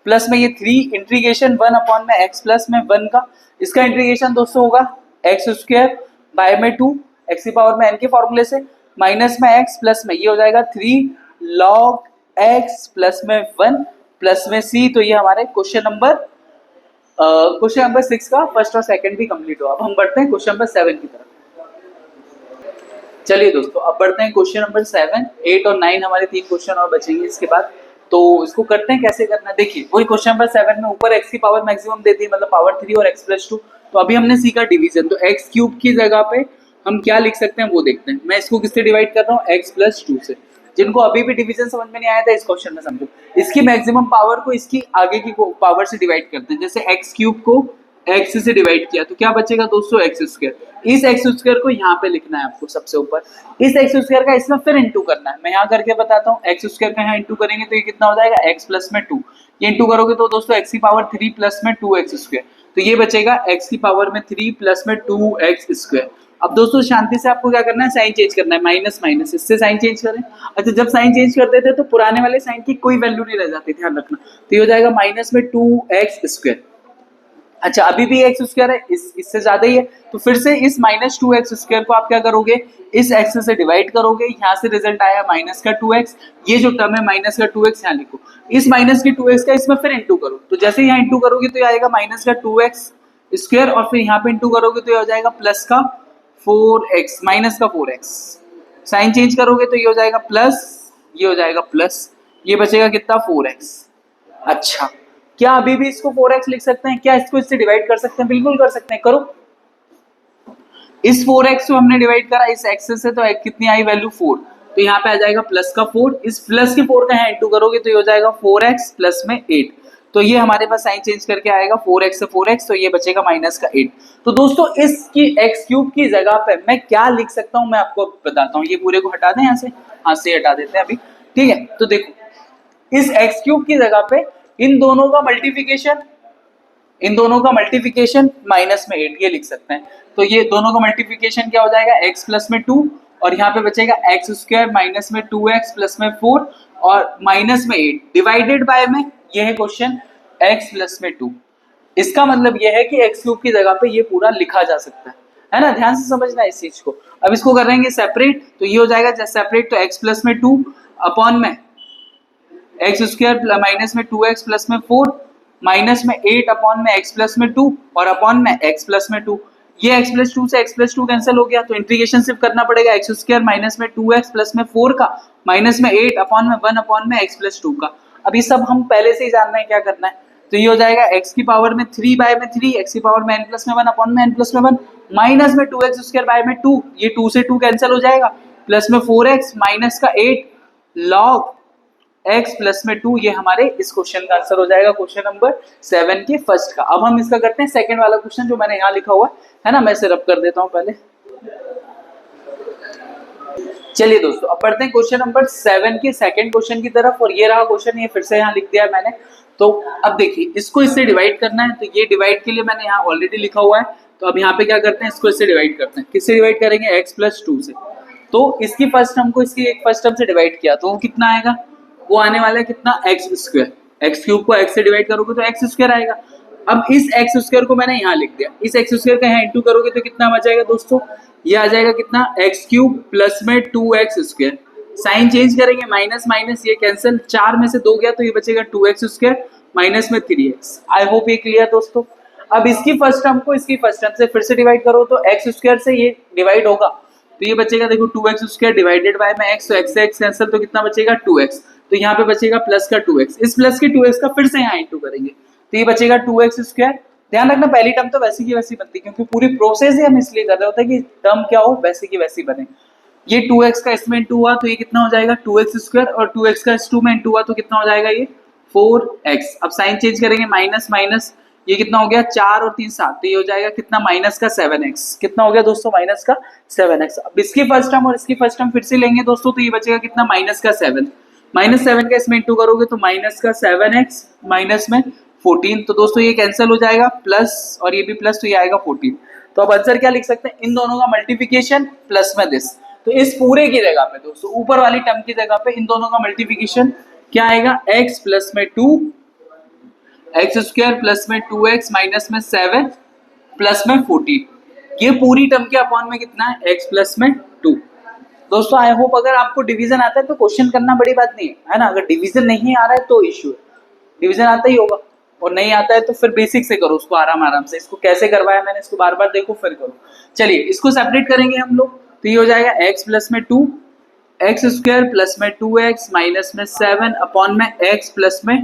S1: प्लस में ये 3 इंटीग्रेशन 1 अपॉन में एक्स प्लस में 1 का, इसका इंटीग्रेशन दोस्तों होगा एक्स स्क्वायर बाय में 2 एक्स की पावर में एन के फॉर्मूले से माइनस में एक्स प्लस में ये हो जाएगा 3 लॉग एक्स प्लस में 1 प्लस में सी। तो ये हमारे क्वेश्चन नंबर 6 का फर्स्ट और सेकंड भी कंप्लीट हुआ। अब हम बढ़ते हैं क्वेश्चन नंबर 7 की तरफ। चलिए दोस्तों अब बढ़ते हैं क्वेश्चन नंबर 7, 8 और 9 हमारे 3 क्वेश्चन और बचेंगे इसके बाद, तो इसको करते हैं कैसे करना है। देखिए वही क्वेश्चन नंबर 7 में ऊपर x की पावर मैक्सिमम दे दी, मतलब पावर 3 और x प्लस 2, तो अभी हमने सीखा डिवीजन, तो एक्स क्यूब की जगह पे हम क्या लिख सकते हैं वो देखते हैं। मैं इसको किससे डिवाइड कर रहा हूँ, एक्स प्लस 2 से। जिनको अभी भी डिवीजन समझ में नहीं आया था इस क्वेश्चन में समझो, इसकी मैक्सिमम पावर को इसकी आगे की पावर से डिवाइड करते हैं। जैसे एक्स क्यूब को एक्स से डिवाइड किया तो क्या बचेगा दोस्तों, एक्स स्क्वायर। इस एक्स स्क्वायर को यहाँ पे लिखना है आपको सबसे ऊपर, इस एक्स स्क्वायर का इसमें फिर इंटू करना है। मैं यहाँ करके बताता हूँ, एक्स स्क्वायर का यहाँ इंटू करेंगे तो ये कितना हो जाएगा, एक्स प्लस में 2। ये इंटू करोगे तो दोस्तों एक्स की पावर 3 प्लस में 2 एक्स स्क्वायर, तो ये बचेगा एक्स की पावर में 3 प्लस में 2 एक्स स्क्वायर। अब दोस्तों शांति से आपको क्या करना है, साइन चेंज करना है, माइनस माइनस इससे साइन चेंज करें। अच्छा, जब साइन चेंज करते थे तो पुराने वाले साइन की कोई वैल्यू नहीं रह जाती, ध्यान रखना। तो ये हो जाएगा माइनस में 2 एक्स स्क्वायर। अच्छा, अभी भी एक्स स्क्वायर है, इससे ज्यादा ही है, तो फिर से इस माइनस 2 एक्स स्क्वायर को आप क्या करोगे, इस एक्स से डिवाइड करोगे। यहाँ से रिजल्ट आया माइनस का 2x, ये जो टर्म है माइनस का 2x यहाँ लिखो। इस माइनस की 2x का इसमें फिर इंटू करो, तो जैसे यहाँ इंटू करोगे तो ये आएगा माइनस का 2x स्क्वायर, और फिर यहाँ पे इंटू करोगे तो ये हो जाएगा प्लस का 4x, माइनस का 4x। साइन चेंज करोगे तो ये हो जाएगा प्लस, ये हो जाएगा प्लस, ये बचेगा कितना, 4x। अच्छा, क्या अभी भी इसको 4x लिख सकते हैं, क्या इसको इससे डिवाइड कर सकते हैं, बिल्कुल कर सकते हैं, करो। इस 4x को हमने डिवाइड करा इस x से, तो कितनी आई वैल्यू 4, तो यहाँ पे आ जाएगा प्लस का 4। इस प्लस के 4 का यहाँ इंटू करोगे तो ये हो जाएगा 4x प्लस में 8, तो ये हमारे पास साइन चेंज करके आएगा 4x से 4x, तो ये बचेगा माइनस का 8। तो दोस्तों इसकी एक्स क्यूब की जगह पे मैं क्या लिख सकता हूँ, मैं आपको बताता हूँ। ये पूरे को हटा दें यहाँ से, हाथ से हटा देते हैं अभी, ठीक है। तो देखो, इस एक्स क्यूब की जगह पे इन दोनों का मल्टीप्लिकेशन, इन दोनों का मल्टीप्लिकेशन माइनस में 8 ये लिख सकते हैं। तो ये दोनों का मल्टीप्लिकेशन क्या हो जाएगा, x प्लस में 2, और यहाँ पे बचेगा एक्स स्क्वायर माइनस में 2x प्लस में 4 और माइनस में 8 डिवाइडेड बाय में, ये है क्वेश्चन, x प्लस में 2। इसका मतलब ये है कि एक्स क्यूब की जगह पे ये पूरा लिखा जा सकता है ना, ध्यान से समझना इस चीज को। अब इसको करेंगे सेपरेट, तो ये हो जाएगा जैसे सेपरेट, तो x प्लस में 2 अपॉन में एक्स स्क्वायर माइनस में 2x प्लस में 4 माइनस में 8 अपॉन में x प्लस में 2 और अपॉन में x प्लस में 2। ये x प्लस 2 से x प्लस 2 कैंसिल हो गया, तो इंटीग्रेशन सिर्फ करना पड़ेगा एक्स स्क्वायर माइनस में 2x प्लस में 4 का माइनस में 8 अपॉन में 1 अपॉन में x प्लस 2 का। अब ये सब हम पहले से ही जान रहे हैं क्या करना है, तो ये हो जाएगा x की पावर में 3 बाय में 3, x की पावर में n प्लस में 1 अपॉन में n प्लस में 1 माइनस में 2x स्क्वायर बाय में 2, ये 2 से 2 कैंसिल हो जाएगा, प्लस में 4x माइनस का 8 लॉग x प्लस में 2। ये हमारे इस क्वेश्चन का आंसर हो जाएगा, क्वेश्चन नंबर 7 के फर्स्ट का। अब हम इसका करते हैं सेकंड वाला क्वेश्चन जो मैंने यहाँ लिखा हुआ है ना, मैं इसे रब कर देता हूँ पहले। चलिए दोस्तों, अब बढ़ते हैं क्वेश्चन नंबर 7 के सेकंड क्वेश्चन की तरफ, और ये रहा क्वेश्चन, ये फिर से यहाँ लिख दिया है मैंने। तो अब देखिए, इसको इससे डिवाइड करना है, तो ये डिवाइड के लिए मैंने यहाँ ऑलरेडी लिखा हुआ है। तो अब यहाँ पे क्या करते हैं, इसको इससे डिवाइड करते हैं, किससे डिवाइड करेंगे, x प्लस 2 से। तो इसकी फर्स्ट टर्म को इसकी एक फर्स्ट टर्म से डिवाइड किया तो वो कितना आएगा, वो आने वाला है कितना, एक्स स्क्वायर। एक्स क्यूब को एक्स से डिवाइड करोगे तो एक्स स्क्वायर आएगा। अब इस एक्स स्क्वायर को मैंने यहाँ लिख दिया, इस एक्स स्क्वायर का यहाँ इंटू करोगे तो कितना आ जाएगा दोस्तों, ये आ जाएगा कितना, एक्स क्यूब प्लस में 2x स्क्वायर। साइन चेंज करेंगे, माइनस माइनस ये कैंसिल, 4 में से 2 गया तो ये बचेगा 2x स्क्वायर माइनस में 3x। आई होप ये क्लियर दोस्तों। अब इसकी फर्स्ट टर्म को इसकी फर्स्ट टर्म से फिर से डिवाइड करो तो एक्स स्क्वायर से ये डिवाइड होगा, तो ये बचेगा देखो 2x स्क्वायर डिवाइडेड बाय में x, तो x से x कैंसिल, तो कितना बचेगा 2x, तो यहाँ पे बचेगा प्लस का 2x। इस प्लस के 2x का फिर से यहाँ इंटू करेंगे तो ये बचेगा 2x स्क्वायर। ध्यान रखना पहली टर्म तो वैसी की वैसी बनती है, क्योंकि पूरी प्रोसेस ही हम इसलिए कर रहे होते हैं कि टर्म क्या हो, वैसी की वैसी बने। ये 2x का इसमें इंटू हुआ तो ये कितना हो जाएगा 2x स्क्वायर, और 2x का इस 2 में इंटू हुआ तो कितना हो जाएगा ये 4x। अब साइन चेंज करेंगे, माइनस माइनस ये कितना हो गया 4 और 3 7, तो ये हो जाएगा कितना माइनस का 7x। कितना हो गया दोस्तों, माइनस का 7x। अब इसकी फर्स्ट टर्म और इसकी फर्स्ट टर्म फिर से लेंगे दोस्तों, तो ये बचेगा कितना माइनस का 7, माइनस 7 का इसमें इंटू करोगे तो माइनस का 7x माइनस में 14, तो दोस्तों ये कैंसिल हो जाएगा, प्लस और ये भी प्लस, तो ये आएगा 14। तो अब आंसर क्या लिख सकते हैं, इन दोनों का मल्टीप्लिकेशन प्लस में दिस। तो इस पूरे की जगह पे दोस्तों, ऊपर वाली टर्म की जगह पे इन दोनों का मल्टीप्लिकेशन क्या आएगा, x प्लस में 2 एक्स स्क्वायर प्लस में 2x माइनस में 7 प्लस में 14। ये पूरी टर्म के अपॉन में कितना है, x प्लस में 2। दोस्तों आई होप अगर आपको डिवीजन आता है तो क्वेश्चन करना बड़ी बात नहीं है ना। अगर डिवीजन नहीं आ रहा है तो इश्यू है, डिवीजन आता ही होगा, और नहीं आता है तो फिर बेसिक से करो उसको आराम आराम से। इसको कैसे करवाया मैंने, इसको बार बार देखो फिर करो। चलिए इसको सेपरेट करेंगे हम लोग, तो ये हो जाएगा x प्लस में 2 एक्स स्क्वायर प्लस में 2x माइनस में 7 अपॉन में x प्लस में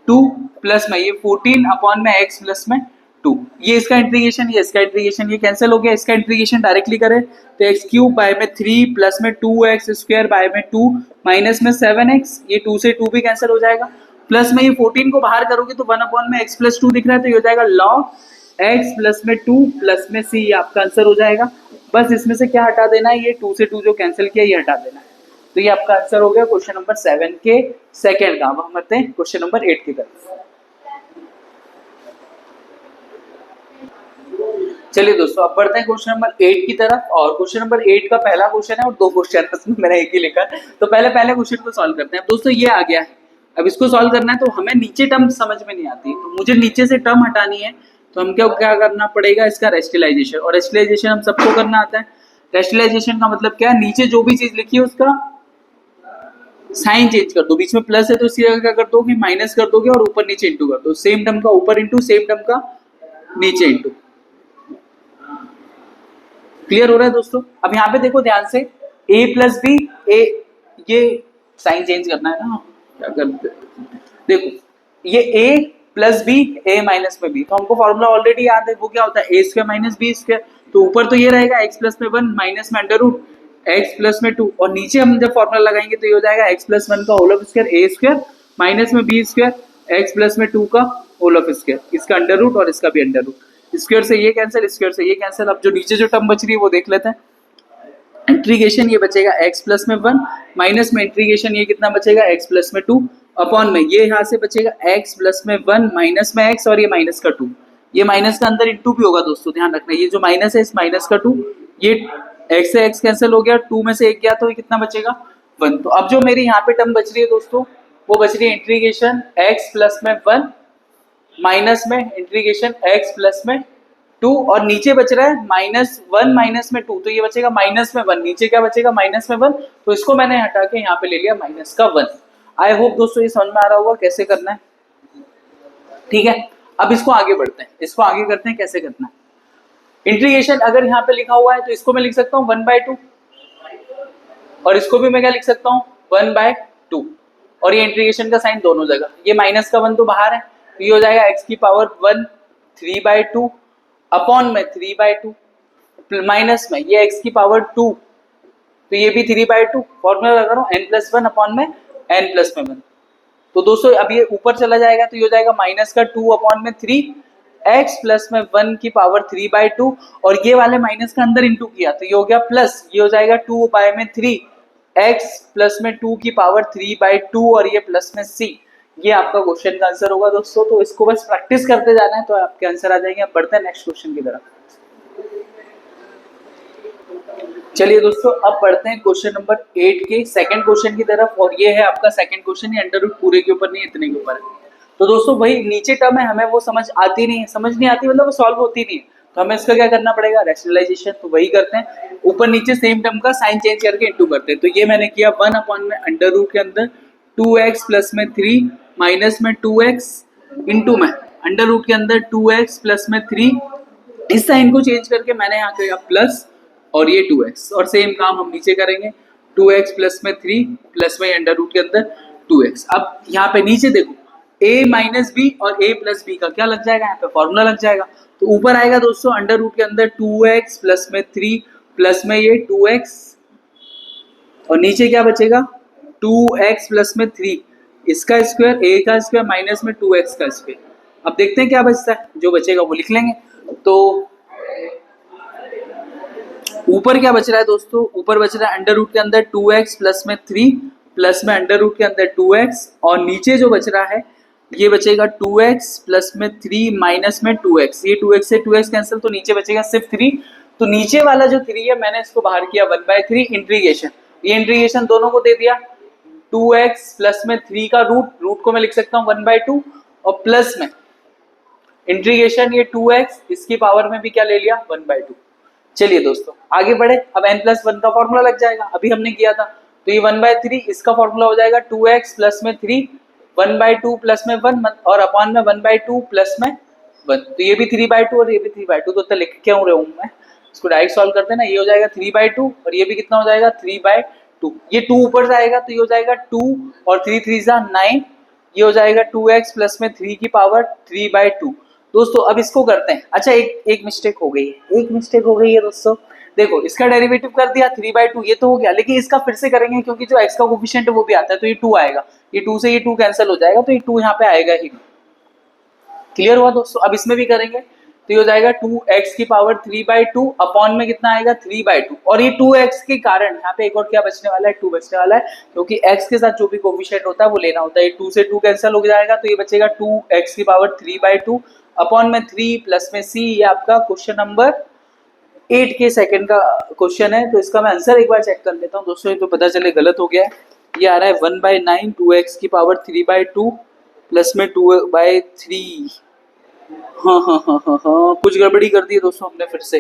S1: 2 प्लस में ये 14 अपॉन में x प्लस में टू। ये इसका इंटीग्रेशन, ये इसका इंटीग्रेशन, ये कैंसिल हो गया। इसका इंटीग्रेशन डायरेक्टली करें तो एक्स क्यूब बाय में 3 प्लस में 2x² बाय में 2 माइनस में 7x, ये 2 से 2 भी कैंसिल हो जाएगा। प्लस में ये 14 को बाहर करोगे तो 1 अपॉन में x प्लस 2 दिख रहा है तो ये हो जाएगा log x प्लस में 2 प्लस में c, ये आपका आंसर हो जाएगा। बस इसमें से क्या हटा देना है, ये 2 से 2 जो कैंसिल किया ये हटा देना है। तो ये आपका आंसर हो गया क्वेश्चन नंबर 7 के सेकंड का। अब हम आते हैं क्वेश्चन नंबर 8 की तरफ। चलिए दोस्तों अब बढ़ते हैं क्वेश्चन नंबर 8 की तरफ। और क्वेश्चन नंबर 8 का पहला क्वेश्चन है और 2 क्वेश्चन है, उसमें मैंने एक ही लिखा है। तो पहले क्वेश्चन को सॉल्व करते हैं। दोस्तों ये आ गया है, अब इसको सॉल्व करना है तो हमें नीचे टर्म समझ में नहीं आती, तो मुझे नीचे से टर्म हटानी है। तो हम क्या करना पड़ेगा, इसका रेस्टिलाइजेशन। और रेस्टिलाइजेशन हम सबको करना आता है। रेस्टिलाइजेशन का मतलब क्या है, नीचे जो भी चीज लिखी है उसका साइन चेंज कर दो। बीच में प्लस है तो इसी जगह क्या कर दोगे, माइनस कर दोगे और ऊपर नीचे इंटू कर दो। सेम टर्म का ऊपर इंटू, सेम टर्म का नीचे इंटू। क्लियर हो रहा है दोस्तों। अब यहाँ पे देखो ध्यान से, a प्लस बी, ये साइन चेंज करना है ना, क्या करते देखो, ये a plus B, a minus में b, तो हमको फॉर्मूला ऑलरेडी याद है। वो क्या होता है, a square minus B square. तो ऊपर तो ये रहेगा x प्लस में 1 माइनस में अंडर रूट x प्लस में 2, और नीचे हम जब फॉर्मूला लगाएंगे तो ये हो जाएगा x प्लस 1 का whole of square a square minus में b स्क्वायर x प्लस में 2 का होल ऑफ स्क्वायर, इसका अंडर रूट और इसका भी अंडर रूट। स्क्वायर से ये कैंसिल, स्क्वायर से ये कैंसिल। अब जो नीचे जो टर्म बच रही है वो देख लेते हैं। इंटीग्रेशन ये बचेगा x प्लस में 1 माइनस में इंटीग्रेशन ये कितना बचेगा x प्लस में 2 अपॉन में ये यहाँ से बचेगा x प्लस में 1 माइनस में x और ये माइनस का 2, ये माइनस का अंदर इंटू भी होगा दोस्तों, ध्यान रखना। ये जो माइनस है इस माइनस का 2, ये x से x कैंसिल हो गया, 2 में से 1 गया तो ये कितना बचेगा 1। तो अब जो मेरी यहाँ पे टर्म बच रही है दोस्तों वो बच रही है इंटीग्रेशन x प्लस में 1 माइनस में इंटीग्रेशन x प्लस में 2 और नीचे बच रहा है -1 माइनस में 2, तो ये बचेगा माइनस में 1, नीचे क्या बचेगा माइनस में 1, तो इसको मैंने हटा के यहाँ पे ले लिया माइनस का 1। आई होप दोस्तों ये समझ में आ रहा होगा कैसे करना है। ठीक है, अब इसको आगे बढ़ते हैं, इसको आगे करते हैं कैसे करना है। इंटीग्रेशन अगर यहाँ पे लिखा हुआ है तो इसको मैं लिख सकता हूँ 1/2 और इसको भी मैं क्या लिख सकता हूँ 1/2, और ये इंटीग्रेशन का साइन दोनों जगह, ये माइनस का 1 तो बाहर है तो ये हो जाएगा x की पावर 1 3/2 अपॉन में 3/2 माइनस में ये x की पावर 2 तो ये भी 3/2, फॉर्मूला लगा रहा हूँ n प्लस 1 अपॉन में n प्लस में 1। तो दोस्तों अब ये ऊपर चला जाएगा तो ये हो जाएगा माइनस का 2 अपॉन में 3 x प्लस में 1 की पावर 3/2 और ये वाले माइनस का अंदर इंटू किया तो ये हो गया प्लस, ये हो जाएगा 2 बाय में 3 x प्लस में 2 की पावर 3/2 और ये प्लस में c। ये आपका क्वेश्चन का आंसर होगा दोस्तों। तो इसको बस प्रैक्टिस करते जाना है तो आपके आंसर आ जाएंगे। अब बढ़ते हैं नेक्स्ट क्वेश्चन की तरफ। चलिए दोस्तों अब बढ़ते हैं क्वेश्चन नंबर 8 के सेकंड क्वेश्चन की तरफ, और ये है आपका सेकंड क्वेश्चन। ये अंडर रूट पूरे के ऊपर नहीं, इतने के ऊपर है। तो दोस्तों वही नीचे टर्म है, हमें वो समझ आती नहीं है, समझ नहीं आती मतलब वो सॉल्व होती नहीं है, तो हमें इसका क्या करना पड़ेगा, रेशनलाइजेशन। तो वही करते हैं, ऊपर नीचे सेम टर्म का साइन चेंज करके इंटू करते हैं। तो ये मैंने किया 1 अपॉन में अंडर रूट के अंदर 2x प्लस में 3 माइनस में 2x इंटू में अंडर रूट के अंदर 2x प्लस में 3, इस साइन को चेंज करके मैंने यहाँ किया प्लस और ये 2x, और सेम काम हम नीचे करेंगे 2x प्लस में 3 प्लस में अंडर रूट के अंदर 2x। अब यहाँ पे नीचे देखो a माइनस बी और a प्लस बी का क्या लग जाएगा, यहाँ पे फॉर्मूला लग जाएगा। तो ऊपर आएगा दोस्तों अंडर रूट के अंदर 2x प्लस में 3 प्लस में ये 2x और नीचे क्या बचेगा 2x प्लस में 3 इसका स्क्वायर, a का स्क्वायर माइनस में 2x का स्क्वायर। अब देखते हैं क्या बचता है, जो बचेगा वो लिख लेंगे। तो ऊपर क्या बच रहा है दोस्तों, ऊपर बच रहा है अंडर रूट के अंदर 2x प्लस में 3 प्लस में अंडर रूट के अंदर 2x, और नीचे जो बच रहा है ये बचेगा 2x प्लस में 3 माइनस में 2x, ये 2x से 2x कैंसिल तो नीचे बचेगा सिर्फ 3। तो नीचे वाला जो 3 है मैंने इसको बाहर किया 1/3 इंटीग्रेशन, ये इंटीग्रेशन दोनों को दे दिया 2x प्लस में 3 का रूट को मैं लिख सकता हूँ 1/2 और प्लस में इंटीग्रेशन ये 2x इसकी पावर में भी क्या ले लिया 1/2। चलिए दोस्तों आगे बढ़े, अब n+1 का फॉर्मूला लग जाएगा, अभी हमने किया था। तो ये 1/3 इसका फॉर्मूला हो जाएगा 2x प्लस में 3 1/2 प्लस में 1 और अपॉन में 1/2 प्लस में 1, तो ये भी 3/2 और ये भी 3/2, तो लिख क्यों रहा हूँ मैं, इसको डायरेक्ट सॉल्व करते हैं ना। ये हो जाएगा 3/2 और ये भी कितना हो जाएगा 3/2, ये 2 ऊपर से आएगा तो ये हो जाएगा 2 और 3 3 9, ये हो जाएगा 2x प्लस में 3 की पावर 3/2। दोस्तों अब इसको करते हैं। अच्छा एक मिस्टेक हो गई है, एक मिस्टेक हो गई है दोस्तों। देखो इसका डेरिवेटिव कर दिया 3/2, ये तो हो गया, लेकिन इसका फिर से करेंगे क्योंकि जो x का कोफिशिएंट है वो भी आता है, तो ये 2 आएगा, ये 2 से ये 2 कैंसिल हो जाएगा, तो ये 2 यहाँ पे आएगा ही। क्लियर हुआ दोस्तों? अब इसमें भी करेंगे तो ये हो जाएगा 2x की पावर 3/2 अपॉन में कितना आएगा 3/2, और ये 2x के कारण यहाँ पे एक और क्या बचने वाला है, 2 बचने वाला है, क्योंकि x के साथ जो भी कोफिशिएंट होता है वो लेना होता है। ये 2 से 2 कैंसिल हो जाएगा, तो ये बचेगा 2x की पावर 3/2 अपॉन में 3 प्लस में c। ये आपका क्वेश्चन नंबर 8 के सेकंड का क्वेश्चन है। तो इसका मैं आंसर एक बार चेक कर लेता हूँ दोस्तों, ये तो पता चले गलत हो गया है। ये आ रहा है 1/9 2x की पावर 3/2 प्लस में 2/3। हाँ, कुछ गड़बड़ी कर दी है दोस्तों हमने फिर से।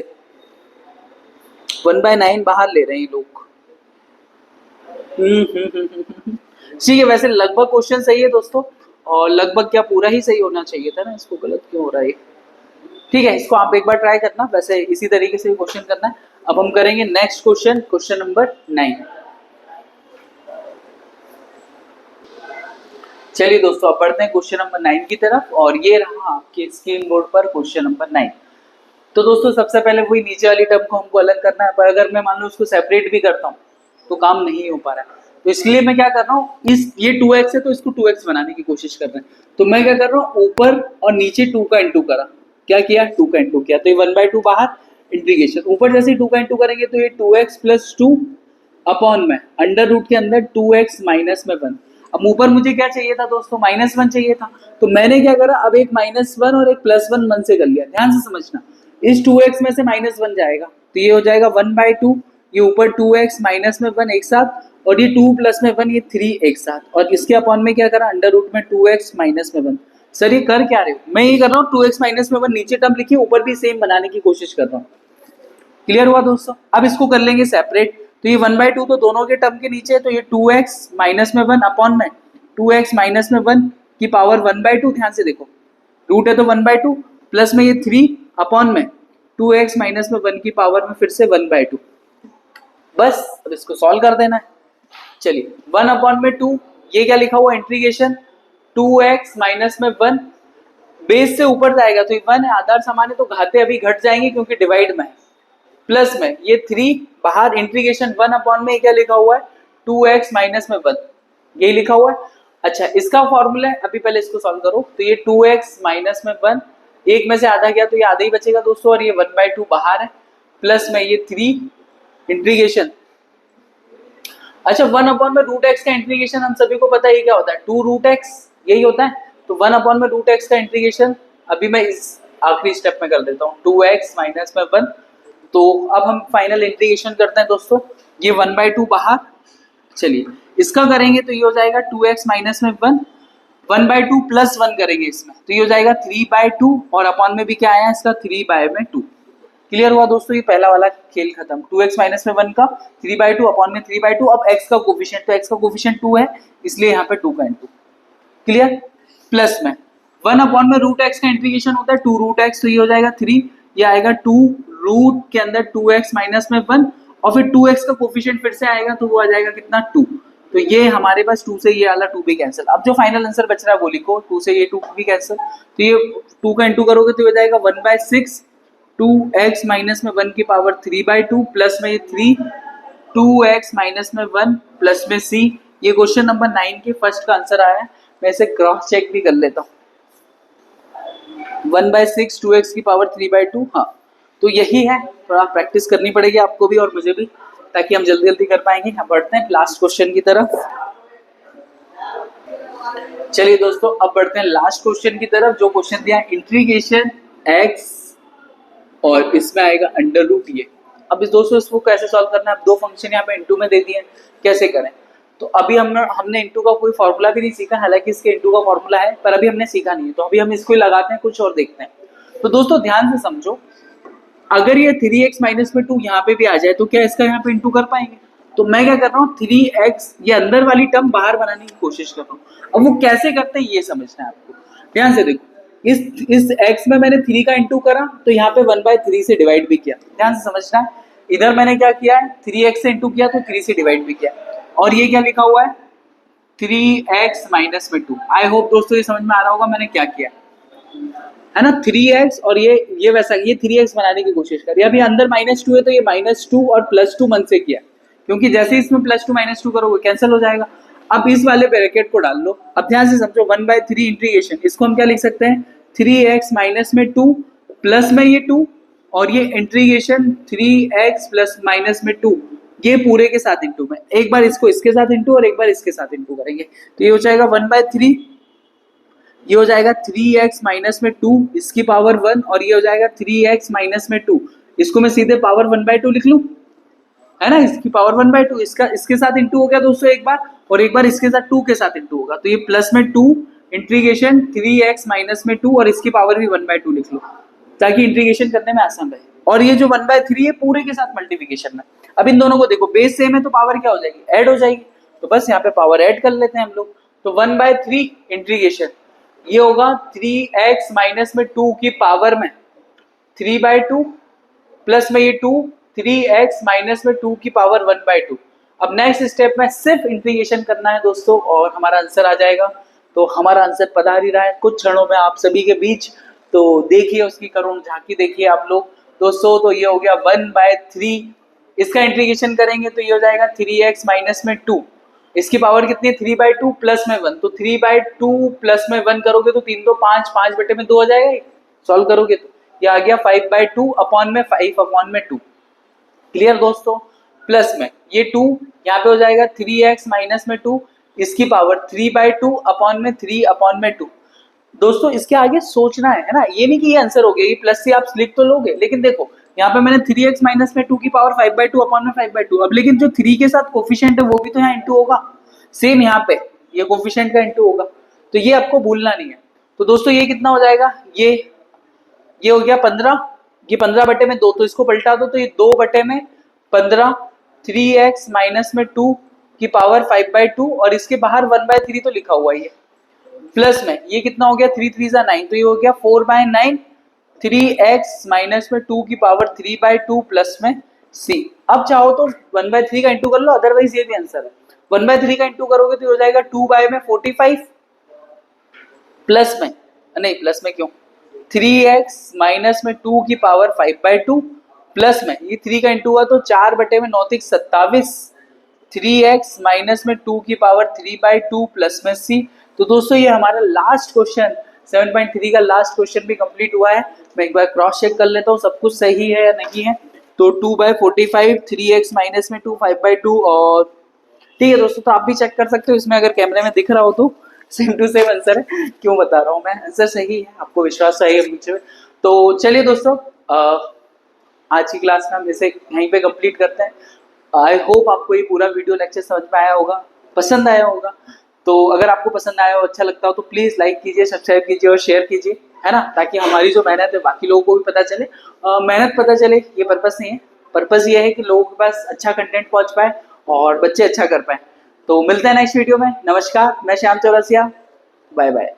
S1: 1/9 बाहर ले रहे हैं ये लोग। ठीक है, वैसे लगभग क्वेश्चन सही है दोस्तों, और लगभग क्या पूरा ही सही होना चाहिए था ना, इसको गलत क्यों हो रहा है? ठीक है, इसको आप एक बार ट्राई करना, वैसे इसी तरीके से क्वेश्चन करना है। अब हम करेंगे नेक्स्ट क्वेश्चन, क्वेश्चन नंबर 9। चलिए दोस्तों अब बढ़ते हैं क्वेश्चन नंबर 9 की तरफ, और ये रहा आपके स्क्रीन बोर्ड पर क्वेश्चन नंबर 9। तो दोस्तों सबसे पहले वही नीचे वाली टर्म को हमको अलग करना है, पर अगर मैं मान लो उसको सेपरेट भी करता हूँ तो काम नहीं हो पा रहा है। तो इसलिए मैं क्या कर रहा हूँ, इस ये 2x है तो इसको 2x बनाने की कोशिश कर रहे हैं। तो मैं क्या कर रहा हूँ, ऊपर और नीचे 2 का इंटू करा, क्या किया 2 का इंटू किया, तो ये 1/2 बाहर, इंटीग्रेशन ऊपर जैसे 2 का इंटू करेंगे तो ये 2x + 2 अपॉन में अंडर रूट के अंदर 2x माइनस में 1। अब ऊपर मुझे क्या चाहिए था दोस्तों, -1 चाहिए था, तो मैंने क्या करा, अब एक -1 और एक +1 मन से कर लिया। ध्यान से समझना, इस 2x में से -1 जाएगा तो ये हो जाएगा 1/2, ये ऊपर 2x माइनस में 1 एक साथ, और ये 2 प्लस में 1 ये 3 एक साथ, और इसके अपॉन में क्या करा, अंडर रूट में 2x माइनस में 1। सर ये कर क्या रहे हो, मैं ये कर रहा हूँ 2x माइनस में 1 नीचे टर्म लिखिए, ऊपर भी सेम बनाने की कोशिश कर रहा हूँ। क्लियर हुआ दोस्तों? अब इसको कर लेंगे सेपरेट, तो ये 1/2 तो दोनों के टर्म के नीचे है, तो ये 2x माइनस में 1 अपॉन में 2x माइनस में 1 की पावर 1/2। ध्यान से देखो, रूट है तो 1/2 प्लस में ये 3 अपॉन में 2x माइनस में 1 की पावर में फिर से 1/2। बस अब इसको सॉल्व कर देना है। चलिए 1/2, ये क्या लिखा हुआ, इंटीग्रेशन 2x माइनस में 1, बेस से ऊपर जाएगा तो ये 1 है, आधार समान है तो घाते अभी घट जाएंगे क्योंकि डिवाइड में है, प्लस में ये 3 बाहर, इंटीग्रेशन 1 में क्या लिखा हुआ है 2x माइनस में 1, यही लिखा हुआ है। अच्छा इसका फॉर्मूला है, अभी पहले इसको सॉल्व करो, तो ये 2x माइनस में 1, एक में से आधा गया तो ये आधा ही बचेगा दोस्तों, और ये 1/2 बाहर है, प्लस में ये 3 इंटीग्रेशन। अच्छा 1/√x का इंटीग्रेशन हम सभी को पता है क्या होता है, 2√x यही होता है, तो 1/√x का इंटीग्रेशन अभी मैं इस आखिरी स्टेप में कर देता हूँ, 2x माइनस में 1। तो अब हम फाइनल इंटीग्रेशन करते हैं दोस्तों, ये 1/2 बाहर, चलिए इसका करेंगे तो ये हो जाएगा 2x माइनस में 1, 1/2 प्लस 1 करेंगे इसमें तो ये हो जाएगा 3/2, और अपॉन में भी क्या आया इसका 3/2। क्लियर हुआ दोस्तों? ये पहला वाला खेल खत्म, 2x माइनस में 1 का 3/2 अपॉन में 3/2। अब x का कोफिशिएंट, तो x का कोफिशिएंट 2 है इसलिए यहाँ पे 2 का इंटू। क्लियर? प्लस में 1/√x का इंटीग्रेशन होता है 2√x, तो ये हो जाएगा 3, ये आएगा 2 रूट के अंदर 2x माइनस में 1, और फिर 2x का कोफिशिएंट फिर से आएगा तो वो आ जाएगा कितना 2, तो ये हमारे पास 2 से ये वाला 2 भी कैंसिल। अब जो फाइनल आंसर बच रहा है वो लिखो, 2 से ये 2 भी कैंसिल, तो ये 2 का इंटू करोगे तो हो जाएगा 1/6 2x माइनस में 1 की पावर 3/2 प्लस में ये 3 2x माइनस में 1 प्लस में c। ये क्वेश्चन नंबर 9 के फर्स्ट का आंसर आया है। मैं इसे क्रॉस चेक भी कर लेता हूँ, 1/6 2x की पावर 3/2। हाँ तो यही है, थोड़ा प्रैक्टिस करनी पड़ेगी आपको भी और मुझे भी, ताकि हम जल्दी जल्दी कर पाएंगे। हम बढ़ते हैं लास्ट क्वेश्चन की तरफ। चलिए दोस्तों अब बढ़ते हैं लास्ट क्वेश्चन की तरफ, जो क्वेश्चन दिया इंटीग्रेशन x और इसमें आएगा अंडर रूट ये। अब इस दोस्तों इसको कैसे सॉल्व करना है, अब दो फंक्शन यहाँ पे इनटू में दे दिए, कैसे करें। तो अभी हमने इनटू का कोई फॉर्मूला भी नहीं सीखा, हालांकि इसके इनटू का फॉर्मूला है पर अभी हमने सीखा नहीं है, तो अभी हम इसको ही लगाते हैं, कुछ और देखते हैं। तो दोस्तों ध्यान से समझो, अगर ये 3x माइनस में 2 यहाँ पे भी आ जाए तो क्या इसका यहाँ पे इंटू कर पाएंगे। तो मैं क्या कर रहा हूँ 3x ये अंदर वाली टर्म बाहर बनाने की कोशिश कर रहा हूँ। अब वो कैसे करते हैं ये समझना है आपको, ध्यान से देखो। इस x में मैंने 3 का इंटू करा तो यहाँ पे 1/3 से डिवाइड भी किया, ध्यान से समझना है। इधर मैंने क्या किया है 3x से इंटू किया तो 3 से डिवाइड भी किया, और ये क्या लिखा हुआ है 3x माइनस में 2। आई होप दोस्तों ये समझ में आ रहा होगा मैंने क्या किया। है ना, 3x और ये वैसा, ये 3x बनाने की कोशिश करिए। अभी अंदर -2 है तो ये -2 और +2 मन से किया, क्योंकि जैसे इसमें +2 -2 करोगे कैंसिल हो जाएगा। अब इस वाले ब्रैकेट को डाल लो। अब ध्यान से समझो, 1/3 इंटीग्रेशन, इसको हम क्या लिख सकते हैं, 3x माइनस में 2 प्लस में ये 2 और ये इंटीग्रेशन 3x प्लस माइनस में 2, ये पूरे के साथ इंटू में, एक बार इसको इसके साथ इंटू और एक बार इसके साथ इंटू करेंगे तो ये हो जाएगा 1/3, ये हो जाएगा 3x माइनस में 2 इसकी पावर 1 और ये हो जाएगा 3x माइनस में 2, इसको मैं सीधे पावर 1/2 लिख लूं, है ना, इसकी पावर 1/2, इसका इसके साथ इंटू हो गया दोस्तों एक बार, और एक बार इसके साथ 2 के साथ इंटू होगा, तो ये प्लस में 2 इंटीग्रेशन 3x माइनस में 2 और इसकी पावर भी 1/2 लिख लो, ताकि इंटीग्रेशन करने में आसान रहे। और ये जो 1/3 है पूरे के साथ मल्टीप्लिकेशन में। अब इन दोनों को देखो, बेस सेम है तो पावर क्या हो जाएगी, ऐड हो जाएगी, तो बस यहाँ पे पावर ऐड कर लेते हैं हम लोग। तो 1/3 इंटीग्रेशन ये होगा 3x माइनस में 2 की पावर में 3/2 प्लस में ये 2 3x माइनस में 2 की पावर 1/2। अब नेक्स्ट स्टेप में सिर्फ इंटीग्रेशन करना है दोस्तों और हमारा आंसर आ जाएगा। तो हमारा आंसर पधार ही रहा है कुछ क्षणों में आप सभी के बीच, तो देखिए उसकी करुण झांकी देखिए आप लोग दोस्तों। तो ये हो गया 1/3, इसका इंटीग्रेशन करेंगे तो ये हो जाएगा 3x माइनस में 2, इसकी पावर कितनी है 3/2 प्लस में 1, तो 3/2 प्लस में 1 करोगे तो 3 तो 5, 5/2 हो जाएगा, सॉल्व करोगे तो ये आ गया 5/2 अपॉन में 5 अपॉन में 2। क्लियर दोस्तों, प्लस में ये 2 यहाँ पे हो जाएगा 3x माइनस में 2 इसकी पावर 3/2 अपॉन में 3 अपॉन में 2। दोस्तों इसके आगे सोचना है ना, ये नहीं कि ये आंसर हो गया, ये प्लस से आप लिख तो लोगे, लेकिन देखो यहाँ पे मैंने 3x माइनस में 2 की पावर 5/2 अपॉन में 5/2, अब लेकिन जो 3 के साथ कोफिशिएंट है वो भी तो यहाँ इंटू होगा, सेम यहाँ पे ये कोफिशिएंट का इंटू होगा, तो ये आपको भूलना नहीं है। तो दोस्तों ये कितना हो जाएगा, ये हो गया 15, ये 15/2, तो इसको पलटा दो तो ये 2/15, 3x माइनस में 2 की पावर 5/2 और इसके बाहर 1/3 तो लिखा हुआ है, प्लस में ये कितना हो गया 3 3 9, तो ये हो गया 4/9, 3x माइनस में 2 की पावर 3/2 प्लस में c। अब चाहो तो 1/3 का इंटू कर लो, अदरवाइज ये भी आंसर है। 1/3 का इंटू करोगे तो ये हो जाएगा 2/45 प्लस में, नहीं प्लस में क्यों, 3x माइनस में 2 की पावर 5/2 प्लस में ये 3 का इंटू हुआ तो 4/9 27, 3x माइनस में 2 की पावर 3/2 प्लस में c। तो दोस्तों ये हमारा लास्ट क्वेश्चन 7.3 का लास्ट क्वेश्चन भी कंप्लीट हुआ है। मैं एक बार क्रॉस चेक कर लेता हूँ सब कुछ सही है या नहीं है। तो 2/45, 3x माइनस में 2 5/2 और ठीक है दोस्तों, तो आप भी चेक कर सकते हो इसमें अगर कैमरे में दिख रहा हो तो सेम टू सेम आंसर है, क्यों बता रहा हूँ मैं, आंसर सही है, आपको विश्वास है मुझे। तो चलिए दोस्तों आज की क्लास में हम इसे यहीं पे कंप्लीट करते हैं। आई होप आपको ये पूरा वीडियो लेक्चर समझ में आया होगा, पसंद आया होगा। तो अगर आपको पसंद आया हो, अच्छा लगता हो तो प्लीज़ लाइक कीजिए, सब्सक्राइब कीजिए और शेयर कीजिए, है ना, ताकि हमारी जो मेहनत है बाकी लोगों को भी पता चले। मेहनत पता चले ये पर्पस नहीं है, पर्पस ये है कि लोगों के पास अच्छा कंटेंट पहुंच पाए और बच्चे अच्छा कर पाए। तो मिलते हैं नेक्स्ट वीडियो में। नमस्कार, मैं श्याम चौरसिया, बाय बाय।